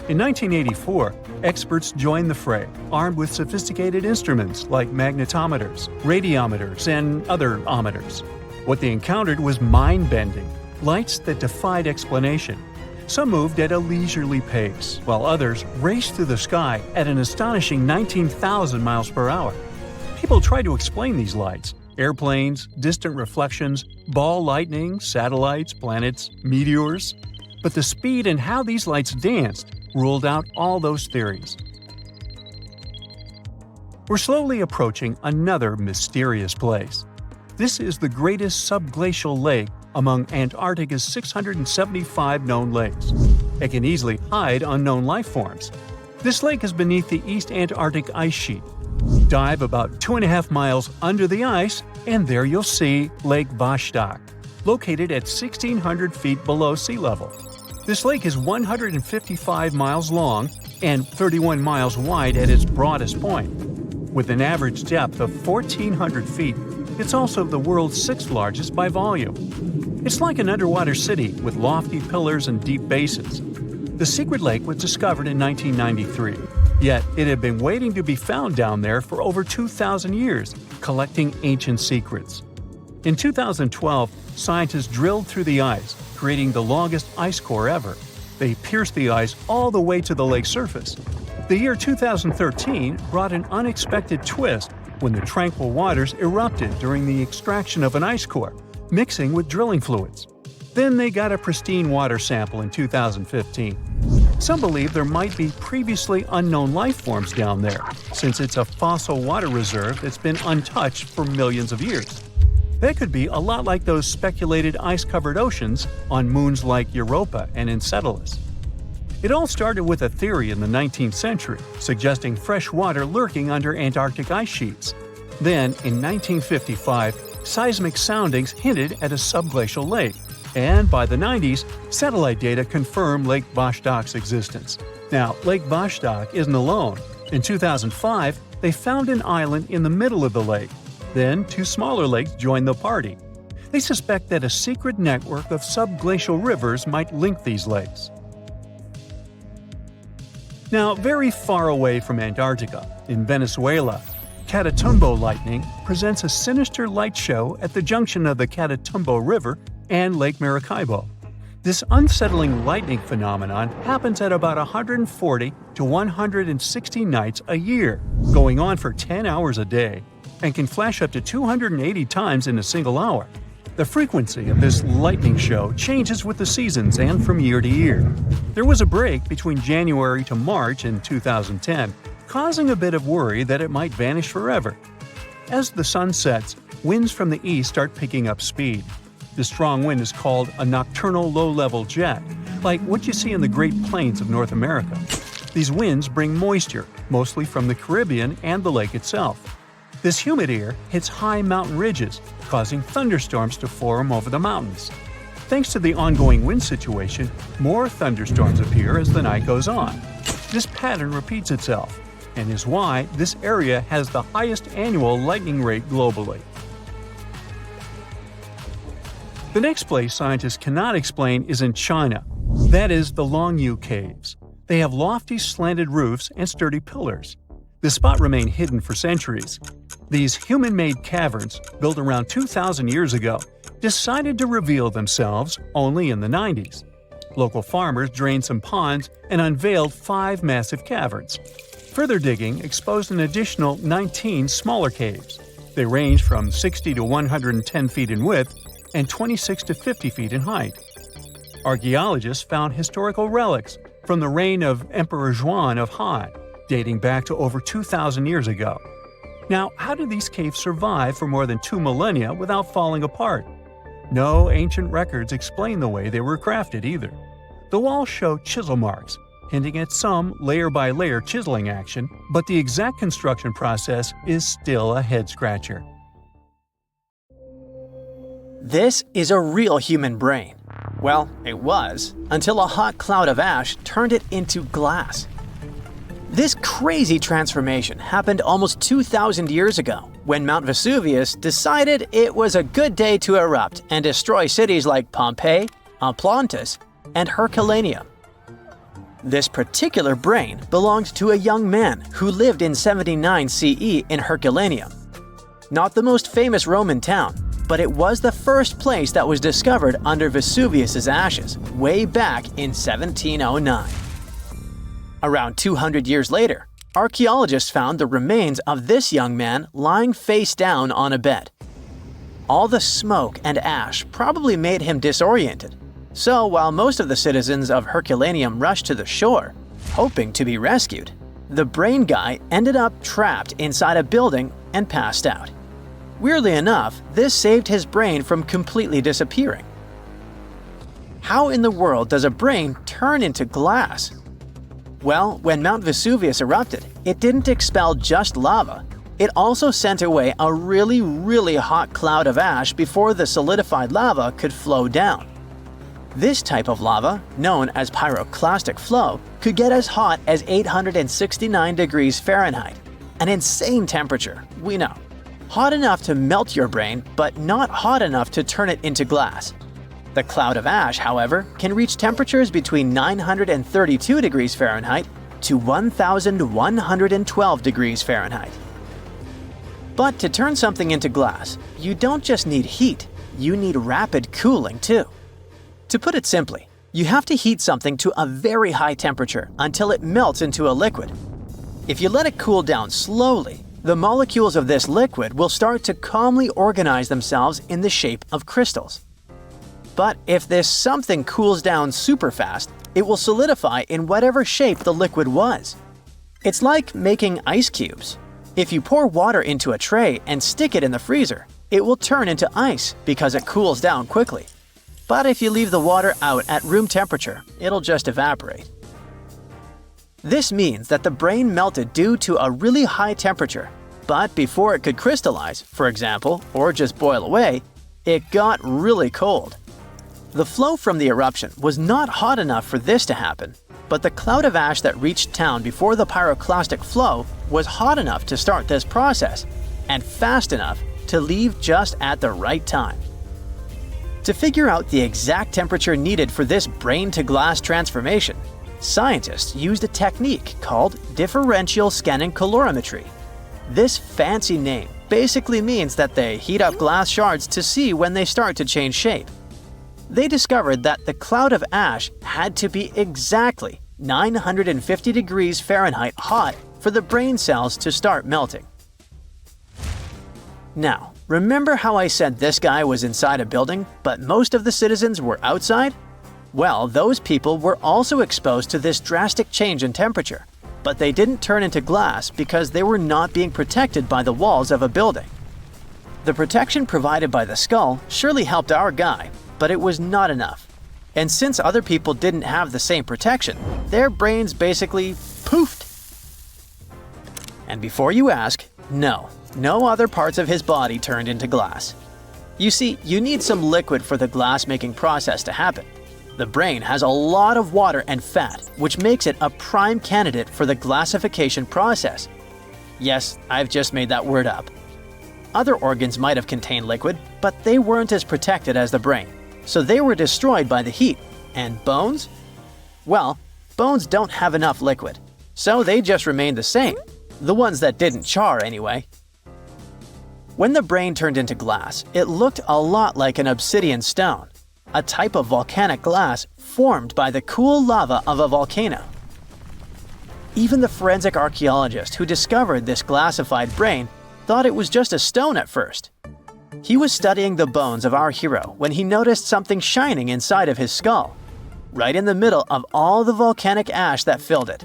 In 1984, experts joined the fray, armed with sophisticated instruments like magnetometers, radiometers, and other ometers. What they encountered was mind-bending, lights that defied explanation. Some moved at a leisurely pace, while others raced through the sky at an astonishing 19,000 miles per hour. People tried to explain these lights: airplanes, distant reflections, ball lightning, satellites, planets, meteors. But the speed and how these lights danced ruled out all those theories. We're slowly approaching another mysterious place. This is the greatest subglacial lake among Antarctica's 675 known lakes. It can easily hide unknown life forms. This lake is beneath the East Antarctic ice sheet. Dive about 2.5 miles under the ice, and there you'll see Lake Vostok, located at 1,600 feet below sea level. This lake is 155 miles long and 31 miles wide at its broadest point. With an average depth of 1,400 feet, it's also the world's sixth largest by volume. It's like an underwater city with lofty pillars and deep basins. The secret lake was discovered in 1993, yet it had been waiting to be found down there for over 2,000 years, collecting ancient secrets. In 2012, scientists drilled through the ice, creating the longest ice core ever. They pierced the ice all the way to the lake's surface. The year 2013 brought an unexpected twist when the tranquil waters erupted during the extraction of an ice core, mixing with drilling fluids. Then they got a pristine water sample in 2015. Some believe there might be previously unknown life forms down there, since it's a fossil water reserve that's been untouched for millions of years. That could be a lot like those speculated ice-covered oceans on moons like Europa and Enceladus. It all started with a theory in the 19th century, suggesting fresh water lurking under Antarctic ice sheets. Then, in 1955, seismic soundings hinted at a subglacial lake, and by the 90s, satellite data confirmed Lake Vostok's existence. Now, Lake Vostok isn't alone. In 2005, they found an island in the middle of the lake. Then, two smaller lakes joined the party. They suspect that a secret network of subglacial rivers might link these lakes. Now, very far away from Antarctica, in Venezuela, Catatumbo lightning presents a sinister light show at the junction of the Catatumbo River and Lake Maracaibo. This unsettling lightning phenomenon happens at about 140 to 160 nights a year, going on for 10 hours a day, and can flash up to 280 times in a single hour. The frequency of this lightning show changes with the seasons and from year to year. There was a break between January to March in 2010, causing a bit of worry that it might vanish forever. As the sun sets, winds from the east start picking up speed. The strong wind is called a nocturnal low-level jet, like what you see in the Great Plains of North America. These winds bring moisture, mostly from the Caribbean and the lake itself. This humid air hits high mountain ridges, causing thunderstorms to form over the mountains. Thanks to the ongoing wind situation, more thunderstorms appear as the night goes on. This pattern repeats itself, and is why this area has the highest annual lightning rate globally. The next place scientists cannot explain is in China. That is the Longyu Caves. They have lofty slanted roofs and sturdy pillars. The spot remained hidden for centuries. These human-made caverns, built around 2,000 years ago, decided to reveal themselves only in the 90s. Local farmers drained some ponds and unveiled 5 massive caverns. Further digging exposed an additional 19 smaller caves. They range from 60 to 110 feet in width and 26 to 50 feet in height. Archaeologists found historical relics from the reign of Emperor Zhuan of Han, dating back to over 2,000 years ago. Now, how did these caves survive for more than 2 millennia without falling apart? No ancient records explain the way they were crafted either. The walls show chisel marks, hinting at some layer-by-layer chiseling action, but the exact construction process is still a head-scratcher. This is a real human brain. Well, it was, until a hot cloud of ash turned it into glass. This crazy transformation happened almost 2,000 years ago, when Mount Vesuvius decided it was a good day to erupt and destroy cities like Pompeii, Atlantis, and Herculaneum. This particular brain belonged to a young man who lived in 79 CE in Herculaneum. Not the most famous Roman town, but it was the first place that was discovered under Vesuvius's ashes way back in 1709. Around 200 years later, archaeologists found the remains of this young man lying face down on a bed. All the smoke and ash probably made him disoriented, so while most of the citizens of Herculaneum rushed to the shore, hoping to be rescued, the brain guy ended up trapped inside a building and passed out. Weirdly enough, this saved his brain from completely disappearing. How in the world does a brain turn into glass? Well, when Mount Vesuvius erupted, it didn't expel just lava. It also sent away a really hot cloud of ash before the solidified lava could flow down. This type of lava, known as pyroclastic flow, could get as hot as 869 degrees Fahrenheit. An insane temperature, we know. Hot enough to melt your brain, but not hot enough to turn it into glass. The cloud of ash, however, can reach temperatures between 932 degrees Fahrenheit to 1,112 degrees Fahrenheit. But to turn something into glass, you don't just need heat, you need rapid cooling too. To put it simply, you have to heat something to a very high temperature until it melts into a liquid. If you let it cool down slowly, the molecules of this liquid will start to calmly organize themselves in the shape of crystals. But if this something cools down super fast, it will solidify in whatever shape the liquid was. It's like making ice cubes. If you pour water into a tray and stick it in the freezer, it will turn into ice because it cools down quickly. But if you leave the water out at room temperature, it'll just evaporate. This means that the brain melted due to a really high temperature, but before it could crystallize, for example, or just boil away, it got really cold. The flow from the eruption was not hot enough for this to happen, but the cloud of ash that reached town before the pyroclastic flow was hot enough to start this process, and fast enough to leave just at the right time. To figure out the exact temperature needed for this brain-to-glass transformation, scientists used a technique called differential scanning calorimetry. This fancy name basically means that they heat up glass shards to see when they start to change shape. They discovered that the cloud of ash had to be exactly 950 degrees Fahrenheit hot for the brain cells to start melting. Now, remember how I said this guy was inside a building, but most of the citizens were outside? Well, those people were also exposed to this drastic change in temperature, but they didn't turn into glass because they were not being protected by the walls of a building. The protection provided by the skull surely helped our guy, but it was not enough. And since other people didn't have the same protection, their brains basically poofed. And before you ask, no other parts of his body turned into glass. You see, you need some liquid for the glass-making process to happen. The brain has a lot of water and fat, which makes it a prime candidate for the glassification process. Yes, I've just made that word up. Other organs might have contained liquid, but they weren't as protected as the brain, so they were destroyed by the heat. And bones? Well, bones don't have enough liquid, so they just remained the same. The ones that didn't char, anyway. When the brain turned into glass, it looked a lot like an obsidian stone, a type of volcanic glass formed by the cool lava of a volcano. Even the forensic archaeologist who discovered this glassified brain thought it was just a stone at first. He was studying the bones of our hero when he noticed something shining inside of his skull, right in the middle of all the volcanic ash that filled it.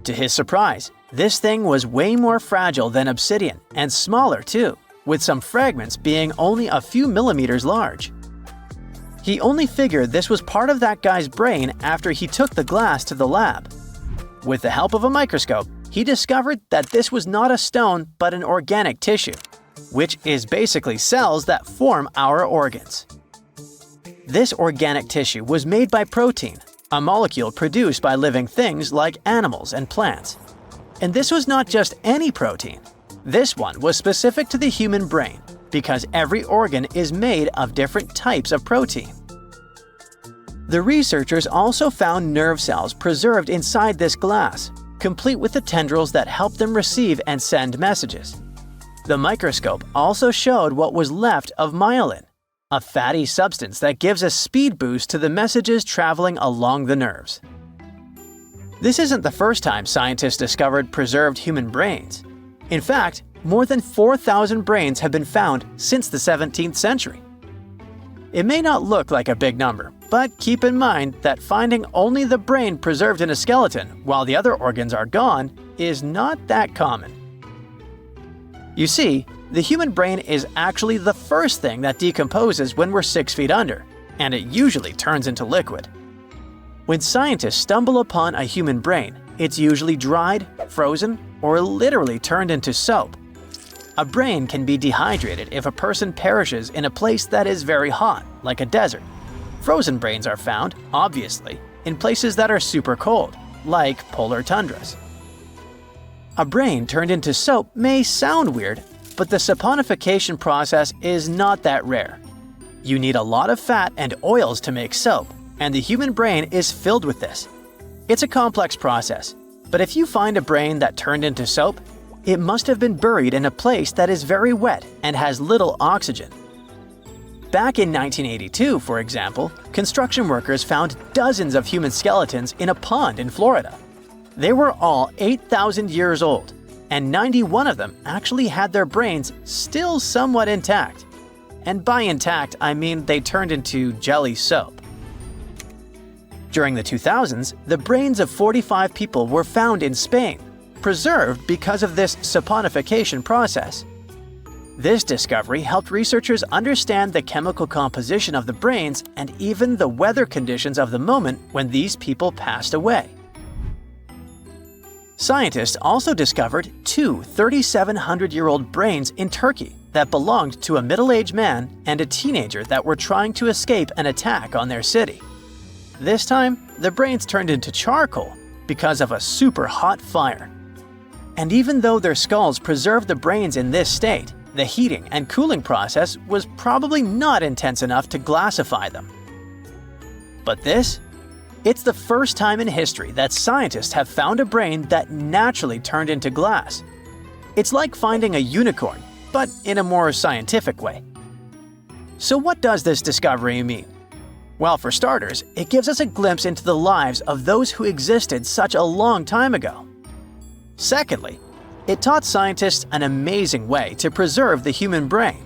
To his surprise, this thing was way more fragile than obsidian and smaller too, with some fragments being only a few millimeters large. He only figured this was part of that guy's brain after he took the glass to the lab. With the help of a microscope, he discovered that this was not a stone but an organic tissue, which is basically cells that form our organs. This organic tissue was made by protein, a molecule produced by living things like animals and plants. And this was not just any protein. This one was specific to the human brain because every organ is made of different types of protein. The researchers also found nerve cells preserved inside this glass, complete with the tendrils that help them receive and send messages. The microscope also showed what was left of myelin, a fatty substance that gives a speed boost to the messages traveling along the nerves. This isn't the first time scientists discovered preserved human brains. In fact, more than 4,000 brains have been found since the 17th century. It may not look like a big number, but keep in mind that finding only the brain preserved in a skeleton while the other organs are gone is not that common. You see, the human brain is actually the first thing that decomposes when we're 6 feet under, and it usually turns into liquid. When scientists stumble upon a human brain, it's usually dried, frozen, or literally turned into soap. A brain can be dehydrated if a person perishes in a place that is very hot, like a desert. Frozen brains are found, obviously, in places that are super cold, like polar tundras. A brain turned into soap may sound weird, but the saponification process is not that rare. You need a lot of fat and oils to make soap, and the human brain is filled with this. It's a complex process, but if you find a brain that turned into soap, it must have been buried in a place that is very wet and has little oxygen. Back in 1982, for example, construction workers found dozens of human skeletons in a pond in Florida. They were all 8,000 years old, and 91 of them actually had their brains still somewhat intact. And by intact, I mean they turned into jelly soap. During the 2000s, the brains of 45 people were found in Spain, preserved because of this saponification process. This discovery helped researchers understand the chemical composition of the brains and even the weather conditions of the moment when these people passed away. Scientists also discovered two 3,700-year-old brains in Turkey that belonged to a middle-aged man and a teenager that were trying to escape an attack on their city. This time, the brains turned into charcoal because of a super hot fire. And even though their skulls preserved the brains in this state, the heating and cooling process was probably not intense enough to glassify them. But this? It's the first time in history that scientists have found a brain that naturally turned into glass. It's like finding a unicorn, but in a more scientific way. So what does this discovery mean? Well, for starters, it gives us a glimpse into the lives of those who existed such a long time ago. Secondly, it taught scientists an amazing way to preserve the human brain.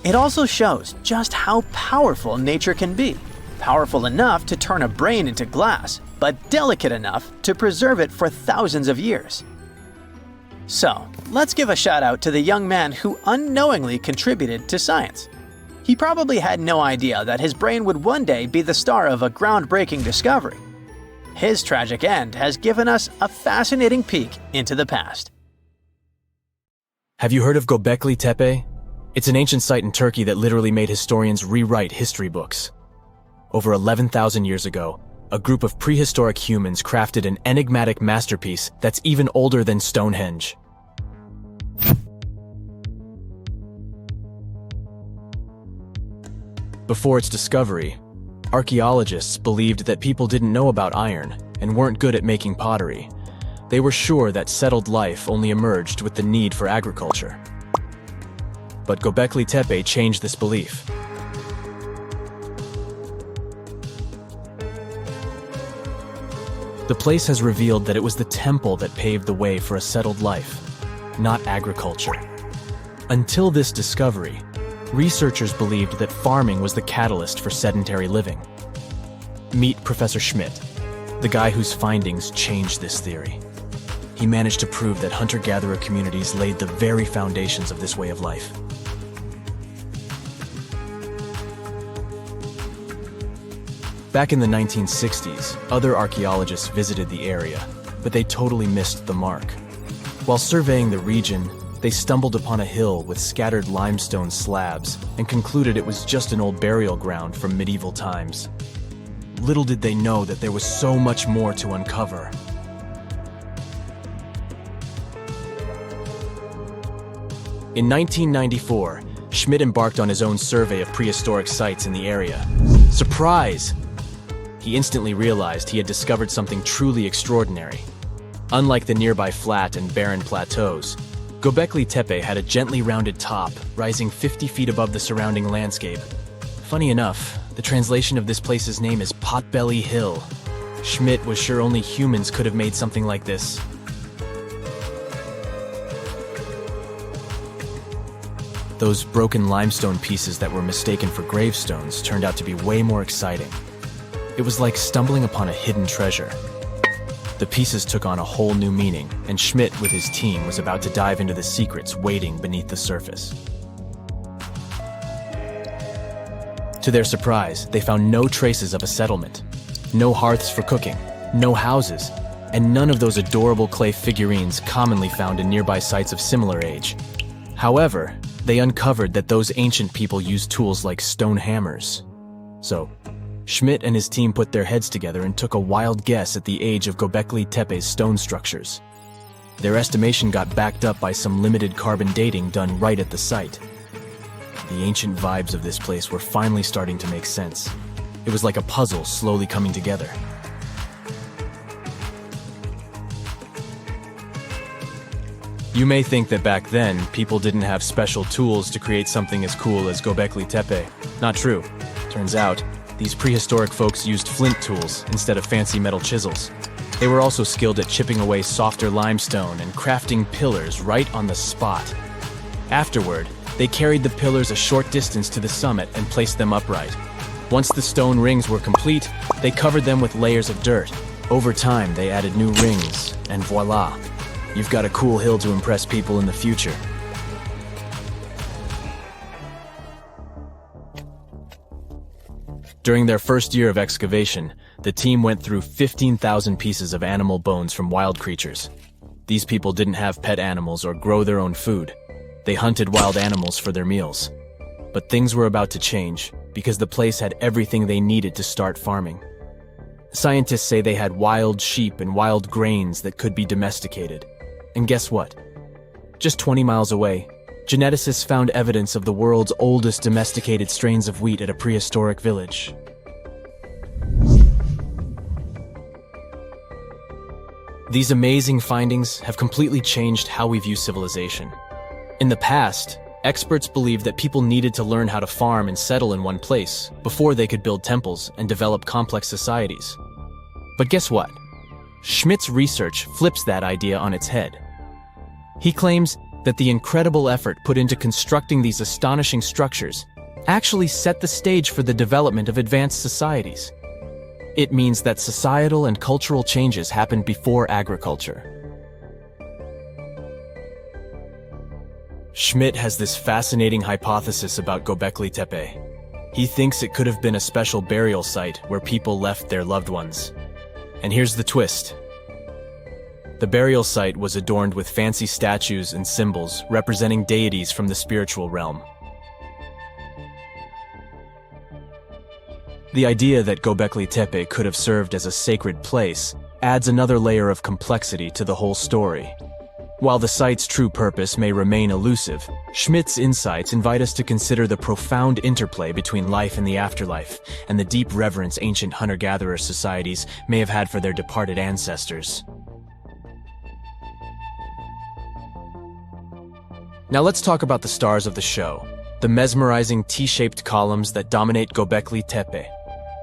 It also shows just how powerful nature can be, powerful enough to turn a brain into glass, but delicate enough to preserve it for thousands of years. So, let's give a shout out to the young man who unknowingly contributed to science. He probably had no idea that his brain would one day be the star of a groundbreaking discovery. His tragic end has given us a fascinating peek into the past. Have you heard of Göbekli Tepe? It's an ancient site in Turkey that literally made historians rewrite history books. Over 11,000 years ago, a group of prehistoric humans crafted an enigmatic masterpiece that's even older than Stonehenge. Before its discovery, archaeologists believed that people didn't know about iron and weren't good at making pottery. They were sure that settled life only emerged with the need for agriculture. But Göbekli Tepe changed this belief. The place has revealed that it was the temple that paved the way for a settled life, not agriculture. Until this discovery, researchers believed that farming was the catalyst for sedentary living. Meet Professor Schmidt, the guy whose findings changed this theory. He managed to prove that hunter-gatherer communities laid the very foundations of this way of life. Back in the 1960s, other archaeologists visited the area, but they totally missed the mark. While surveying the region, they stumbled upon a hill with scattered limestone slabs and concluded it was just an old burial ground from medieval times. Little did they know that there was so much more to uncover. In 1994, Schmidt embarked on his own survey of prehistoric sites in the area. Surprise! He instantly realized he had discovered something truly extraordinary. Unlike the nearby flat and barren plateaus, Göbekli Tepe had a gently rounded top, rising 50 feet above the surrounding landscape. Funny enough, the translation of this place's name is Potbelly Hill. Schmidt was sure only humans could have made something like this. Those broken limestone pieces that were mistaken for gravestones turned out to be way more exciting. It was like stumbling upon a hidden treasure. The pieces took on a whole new meaning, and Schmidt with his team was about to dive into the secrets waiting beneath the surface. To their surprise, they found no traces of a settlement. No hearths for cooking, no houses, and none of those adorable clay figurines commonly found in nearby sites of similar age. However, they uncovered that those ancient people used tools like stone hammers. So, Schmidt and his team put their heads together and took a wild guess at the age of Göbekli Tepe's stone structures. Their estimation got backed up by some limited carbon dating done right at the site. The ancient vibes of this place were finally starting to make sense. It was like a puzzle slowly coming together. You may think that back then, people didn't have special tools to create something as cool as Göbekli Tepe. Not true. Turns out, these prehistoric folks used flint tools instead of fancy metal chisels. They were also skilled at chipping away softer limestone and crafting pillars right on the spot. Afterward, they carried the pillars a short distance to the summit and placed them upright. Once the stone rings were complete, they covered them with layers of dirt. Over time, they added new rings, and voila! You've got a cool hill to impress people in the future. During their first year of excavation, the team went through 15,000 pieces of animal bones from wild creatures. These people didn't have pet animals or grow their own food. They hunted wild animals for their meals. But things were about to change, because the place had everything they needed to start farming. Scientists say they had wild sheep and wild grains that could be domesticated. And guess what? Just 20 miles away, geneticists found evidence of the world's oldest domesticated strains of wheat at a prehistoric village. These amazing findings have completely changed how we view civilization. In the past, experts believed that people needed to learn how to farm and settle in one place before they could build temples and develop complex societies. But guess what? Schmidt's research flips that idea on its head. He claims that the incredible effort put into constructing these astonishing structures actually set the stage for the development of advanced societies. It means that societal and cultural changes happened before agriculture. Schmidt has this fascinating hypothesis about Göbekli Tepe. He thinks it could have been a special burial site where people left their loved ones. And here's the twist. The burial site was adorned with fancy statues and symbols representing deities from the spiritual realm. The idea that Göbekli Tepe could have served as a sacred place adds another layer of complexity to the whole story. While the site's true purpose may remain elusive, Schmidt's insights invite us to consider the profound interplay between life and the afterlife, and the deep reverence ancient hunter-gatherer societies may have had for their departed ancestors. Now let's talk about the stars of the show, the mesmerizing T-shaped columns that dominate Göbekli Tepe.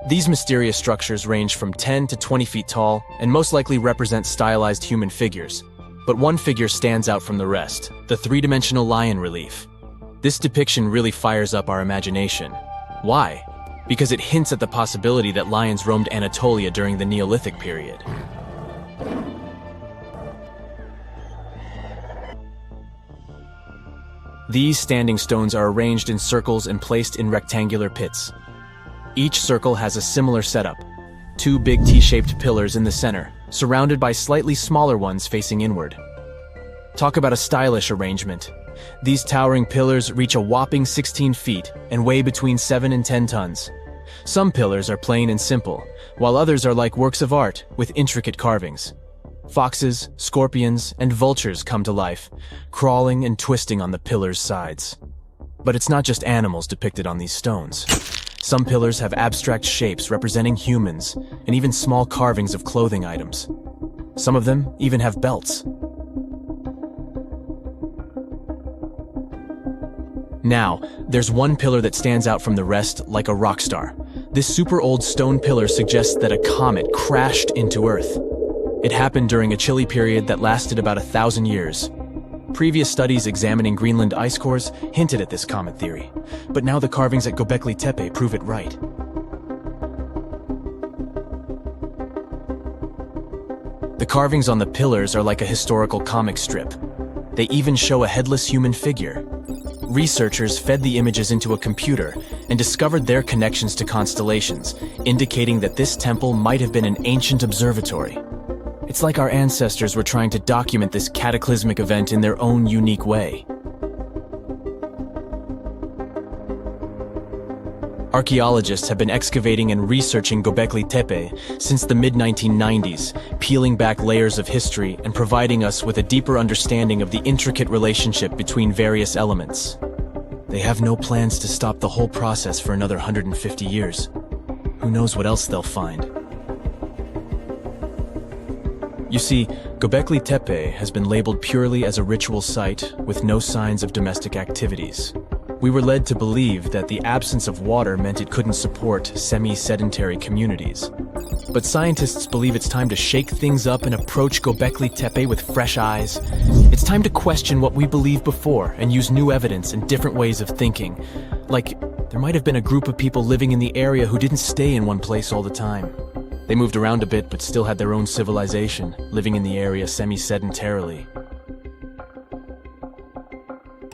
These mysterious structures range from 10 to 20 feet tall and most likely represent stylized human figures. But one figure stands out from the rest, the three-dimensional lion relief. This depiction really fires up our imagination. Why? Because it hints at the possibility that lions roamed Anatolia during the Neolithic period. These standing stones are arranged in circles and placed in rectangular pits. Each circle has a similar setup. Two big T-shaped pillars in the center, surrounded by slightly smaller ones facing inward. Talk about a stylish arrangement. These towering pillars reach a whopping 16 feet and weigh between 7 and 10 tons. Some pillars are plain and simple, while others are like works of art with intricate carvings. Foxes, scorpions, and vultures come to life, crawling and twisting on the pillars' sides. But it's not just animals depicted on these stones. Some pillars have abstract shapes representing humans, and even small carvings of clothing items. Some of them even have belts. Now, there's one pillar that stands out from the rest like a rock star. This super old stone pillar suggests that a comet crashed into Earth. It happened during a chilly period that lasted about 1,000 years. Previous studies examining Greenland ice cores hinted at this comet theory, but now the carvings at Göbekli Tepe prove it right. The carvings on the pillars are like a historical comic strip. They even show a headless human figure. Researchers fed the images into a computer and discovered their connections to constellations, indicating that this temple might have been an ancient observatory. It's like our ancestors were trying to document this cataclysmic event in their own unique way. Archaeologists have been excavating and researching Göbekli Tepe since the mid-1990s, peeling back layers of history and providing us with a deeper understanding of the intricate relationship between various elements. They have no plans to stop the whole process for another 150 years. Who knows what else they'll find? You see, Göbekli Tepe has been labeled purely as a ritual site with no signs of domestic activities. We were led to believe that the absence of water meant it couldn't support semi-sedentary communities. But scientists believe it's time to shake things up and approach Göbekli Tepe with fresh eyes. It's time to question what we believed before and use new evidence and different ways of thinking. Like, there might have been a group of people living in the area who didn't stay in one place all the time. They moved around a bit but still had their own civilization, living in the area semi-sedentarily.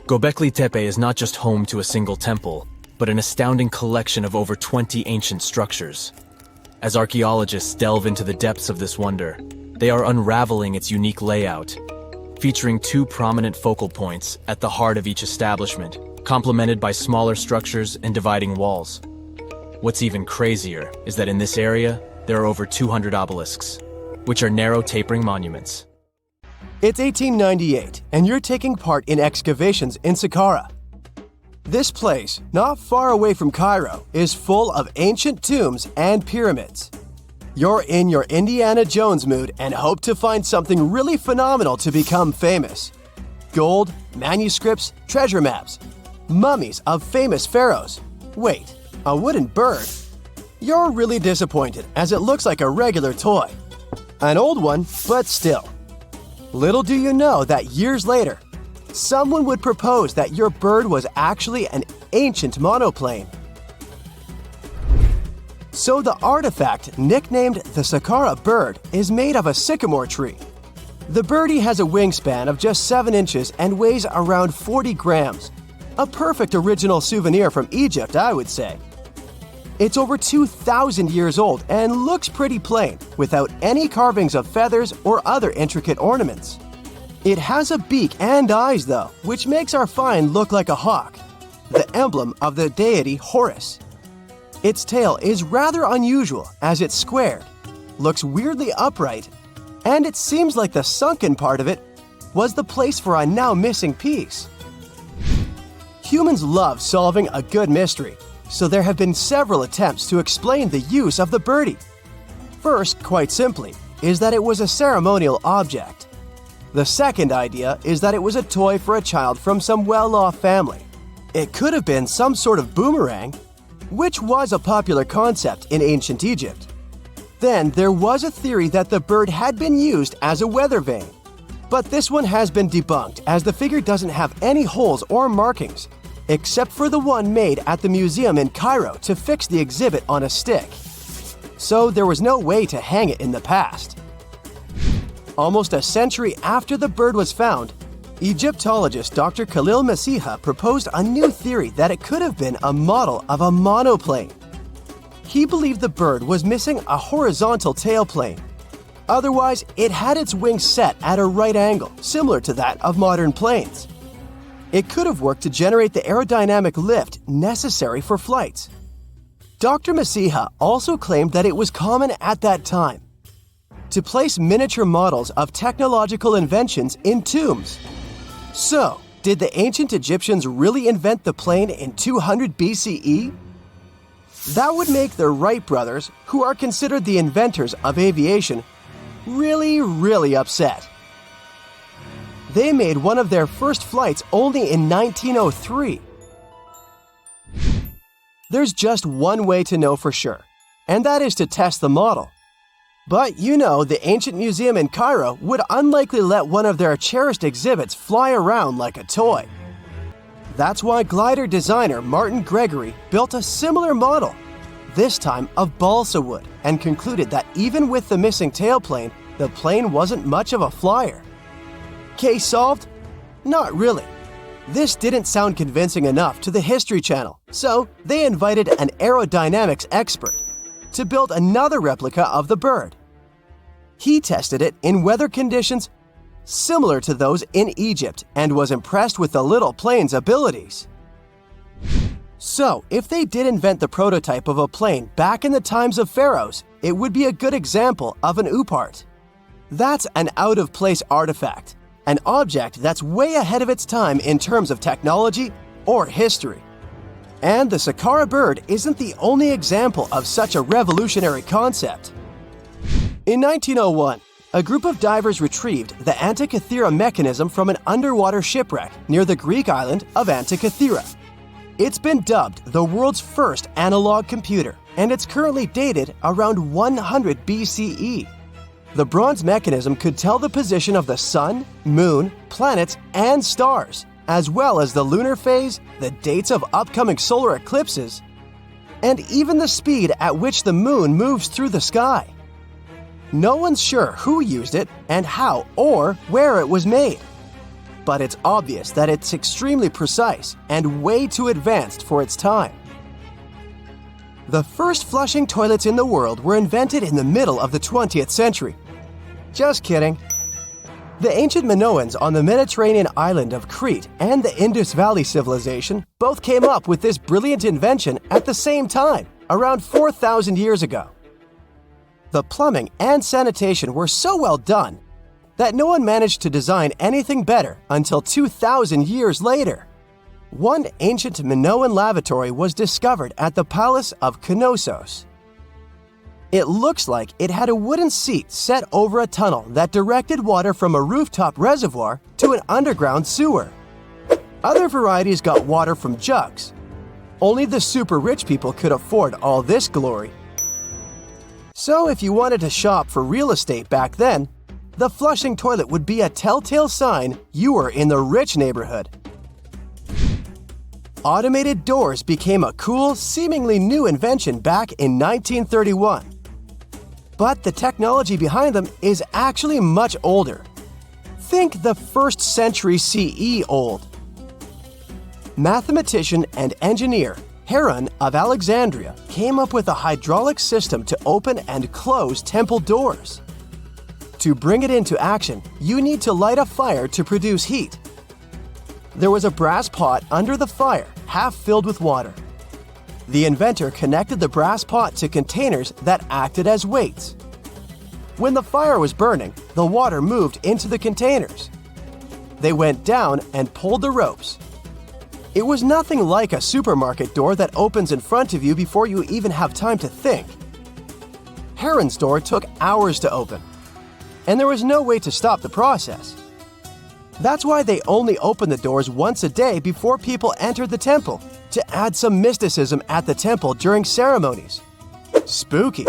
Göbekli Tepe is not just home to a single temple, but an astounding collection of over 20 ancient structures. As archaeologists delve into the depths of this wonder, they are unraveling its unique layout, featuring two prominent focal points at the heart of each establishment, complemented by smaller structures and dividing walls. What's even crazier is that in this area, there are over 200 obelisks, which are narrow tapering monuments. It's 1898, and you're taking part in excavations in Saqqara. This place, not far away from Cairo, is full of ancient tombs and pyramids. You're in your Indiana Jones mood and hope to find something really phenomenal to become famous. Gold, manuscripts, treasure maps, mummies of famous pharaohs. Wait, a wooden bird? You're really disappointed as it looks like a regular toy. An old one, but still. Little do you know that years later, someone would propose that your bird was actually an ancient monoplane. So the artifact, nicknamed the Saqqara bird, is made of a sycamore tree. The birdie has a wingspan of just 7 inches and weighs around 40 grams. A perfect original souvenir from Egypt, I would say. It's over 2,000 years old and looks pretty plain, without any carvings of feathers or other intricate ornaments. It has a beak and eyes though, which makes our find look like a hawk, the emblem of the deity Horus. Its tail is rather unusual as it's squared, looks weirdly upright, and it seems like the sunken part of it was the place for a now missing piece. Humans love solving a good mystery, so there have been several attempts to explain the use of the birdie. First, quite simply, is that it was a ceremonial object. The second idea is that it was a toy for a child from some well-off family. It could have been some sort of boomerang, which was a popular concept in ancient Egypt. Then there was a theory that the bird had been used as a weather vane. But this one has been debunked as the figure doesn't have any holes or markings, except for the one made at the museum in Cairo to fix the exhibit on a stick. So there was no way to hang it in the past. Almost a century after the bird was found, Egyptologist Dr. Khalil Masiha proposed a new theory that it could have been a model of a monoplane. He believed the bird was missing a horizontal tailplane. Otherwise, it had its wings set at a right angle, similar to that of modern planes. It could have worked to generate the aerodynamic lift necessary for flights. Dr. Masiha also claimed that it was common at that time to place miniature models of technological inventions in tombs. So, did the ancient Egyptians really invent the plane in 200 BCE? That would make the Wright brothers, who are considered the inventors of aviation, really upset. They made one of their first flights only in 1903. There's just one way to know for sure, and that is to test the model. But you know, the ancient museum in Cairo would unlikely let one of their cherished exhibits fly around like a toy. That's why glider designer Martin Gregory built a similar model, this time of balsa wood, and concluded that even with the missing tailplane, the plane wasn't much of a flyer. Case solved? Not really. This didn't sound convincing enough to the History Channel, so they invited an aerodynamics expert to build another replica of the bird. He tested it in weather conditions similar to those in Egypt and was impressed with the little plane's abilities. So, if they did invent the prototype of a plane back in the times of pharaohs, it would be a good example of an oupart. That's an out-of-place artifact, an object that's way ahead of its time in terms of technology or history. And the Saqqara bird isn't the only example of such a revolutionary concept. In 1901, a group of divers retrieved the Antikythera mechanism from an underwater shipwreck near the Greek island of Antikythera. It's been dubbed the world's first analog computer, and it's currently dated around 100 BCE. The bronze mechanism could tell the position of the sun, moon, planets, and stars, as well as the lunar phase, the dates of upcoming solar eclipses, and even the speed at which the moon moves through the sky. No one's sure who used it and how or where it was made. But it's obvious that it's extremely precise and way too advanced for its time. The first flushing toilets in the world were invented in the middle of the 20th century. Just kidding. The ancient Minoans on the Mediterranean island of Crete and the Indus Valley civilization both came up with this brilliant invention at the same time, around 4,000 years ago. The plumbing and sanitation were so well done that no one managed to design anything better until 2,000 years later. One ancient Minoan lavatory was discovered at the Palace of Knossos. It looks like it had a wooden seat set over a tunnel that directed water from a rooftop reservoir to an underground sewer. Other varieties got water from jugs. Only the super rich people could afford all this glory. So if you wanted to shop for real estate back then, the flushing toilet would be a telltale sign you were in the rich neighborhood. Automated doors became a cool, seemingly new invention back in 1931. But the technology behind them is actually much older. Think the 1st century CE old. Mathematician and engineer Heron of Alexandria came up with a hydraulic system to open and close temple doors. To bring it into action, you need to light a fire to produce heat. There was a brass pot under the fire, half filled with water. The inventor connected the brass pot to containers that acted as weights. When the fire was burning, the water moved into the containers. They went down and pulled the ropes. It was nothing like a supermarket door that opens in front of you before you even have time to think. Heron's door took hours to open, and there was no way to stop the process. That's why they only opened the doors once a day before people entered the temple, to add some mysticism at the temple during ceremonies. Spooky.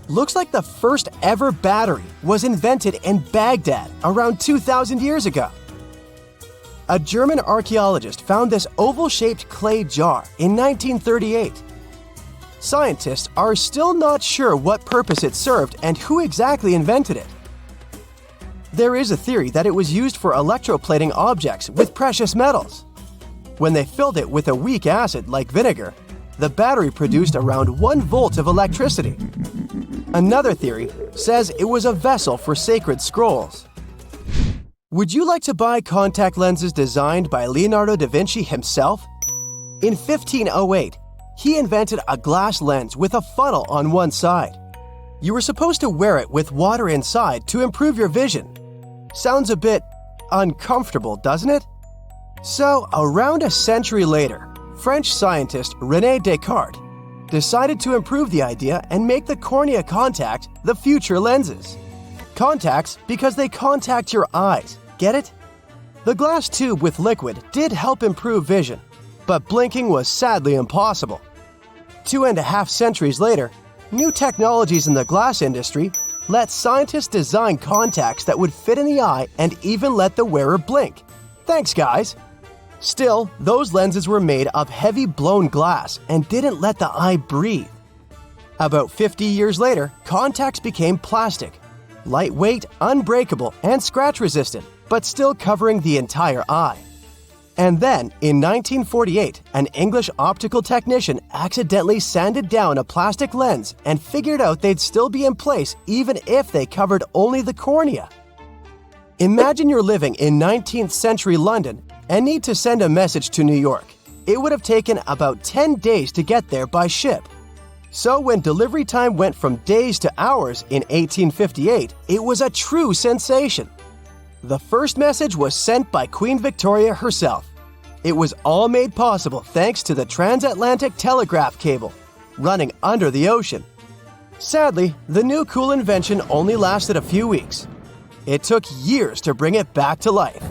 Looks like the first ever battery was invented in Baghdad around 2,000 years ago. A German archaeologist found this oval-shaped clay jar in 1938. Scientists are still not sure what purpose it served and who exactly invented it. There is a theory that it was used for electroplating objects with precious metals. When they filled it with a weak acid like vinegar, the battery produced around 1 volt of electricity. Another theory says it was a vessel for sacred scrolls. Would you like to buy contact lenses designed by Leonardo da Vinci himself? In 1508, he invented a glass lens with a funnel on one side. You were supposed to wear it with water inside to improve your vision. Sounds a bit uncomfortable, doesn't it? So, around a century later, French scientist René Descartes decided to improve the idea and make the cornea contact the future lenses. Contacts because they contact your eyes, get it? The glass tube with liquid did help improve vision, but blinking was sadly impossible. 2.5 centuries later, new technologies in the glass industry let scientists design contacts that would fit in the eye and even let the wearer blink. Thanks, guys! Still, those lenses were made of heavy blown glass and didn't let the eye breathe. About 50 years later, contacts became plastic, lightweight, unbreakable, and scratch-resistant, but still covering the entire eye. And then, in 1948, an English optical technician accidentally sanded down a plastic lens and figured out they'd still be in place even if they covered only the cornea. Imagine you're living in 19th century London and need to send a message to New York. It would have taken about 10 days to get there by ship. So when delivery time went from days to hours in 1858, it was a true sensation. The first message was sent by Queen Victoria herself. It was all made possible thanks to the transatlantic telegraph cable, running under the ocean. Sadly, the new cool invention only lasted a few weeks. It took years to bring it back to life.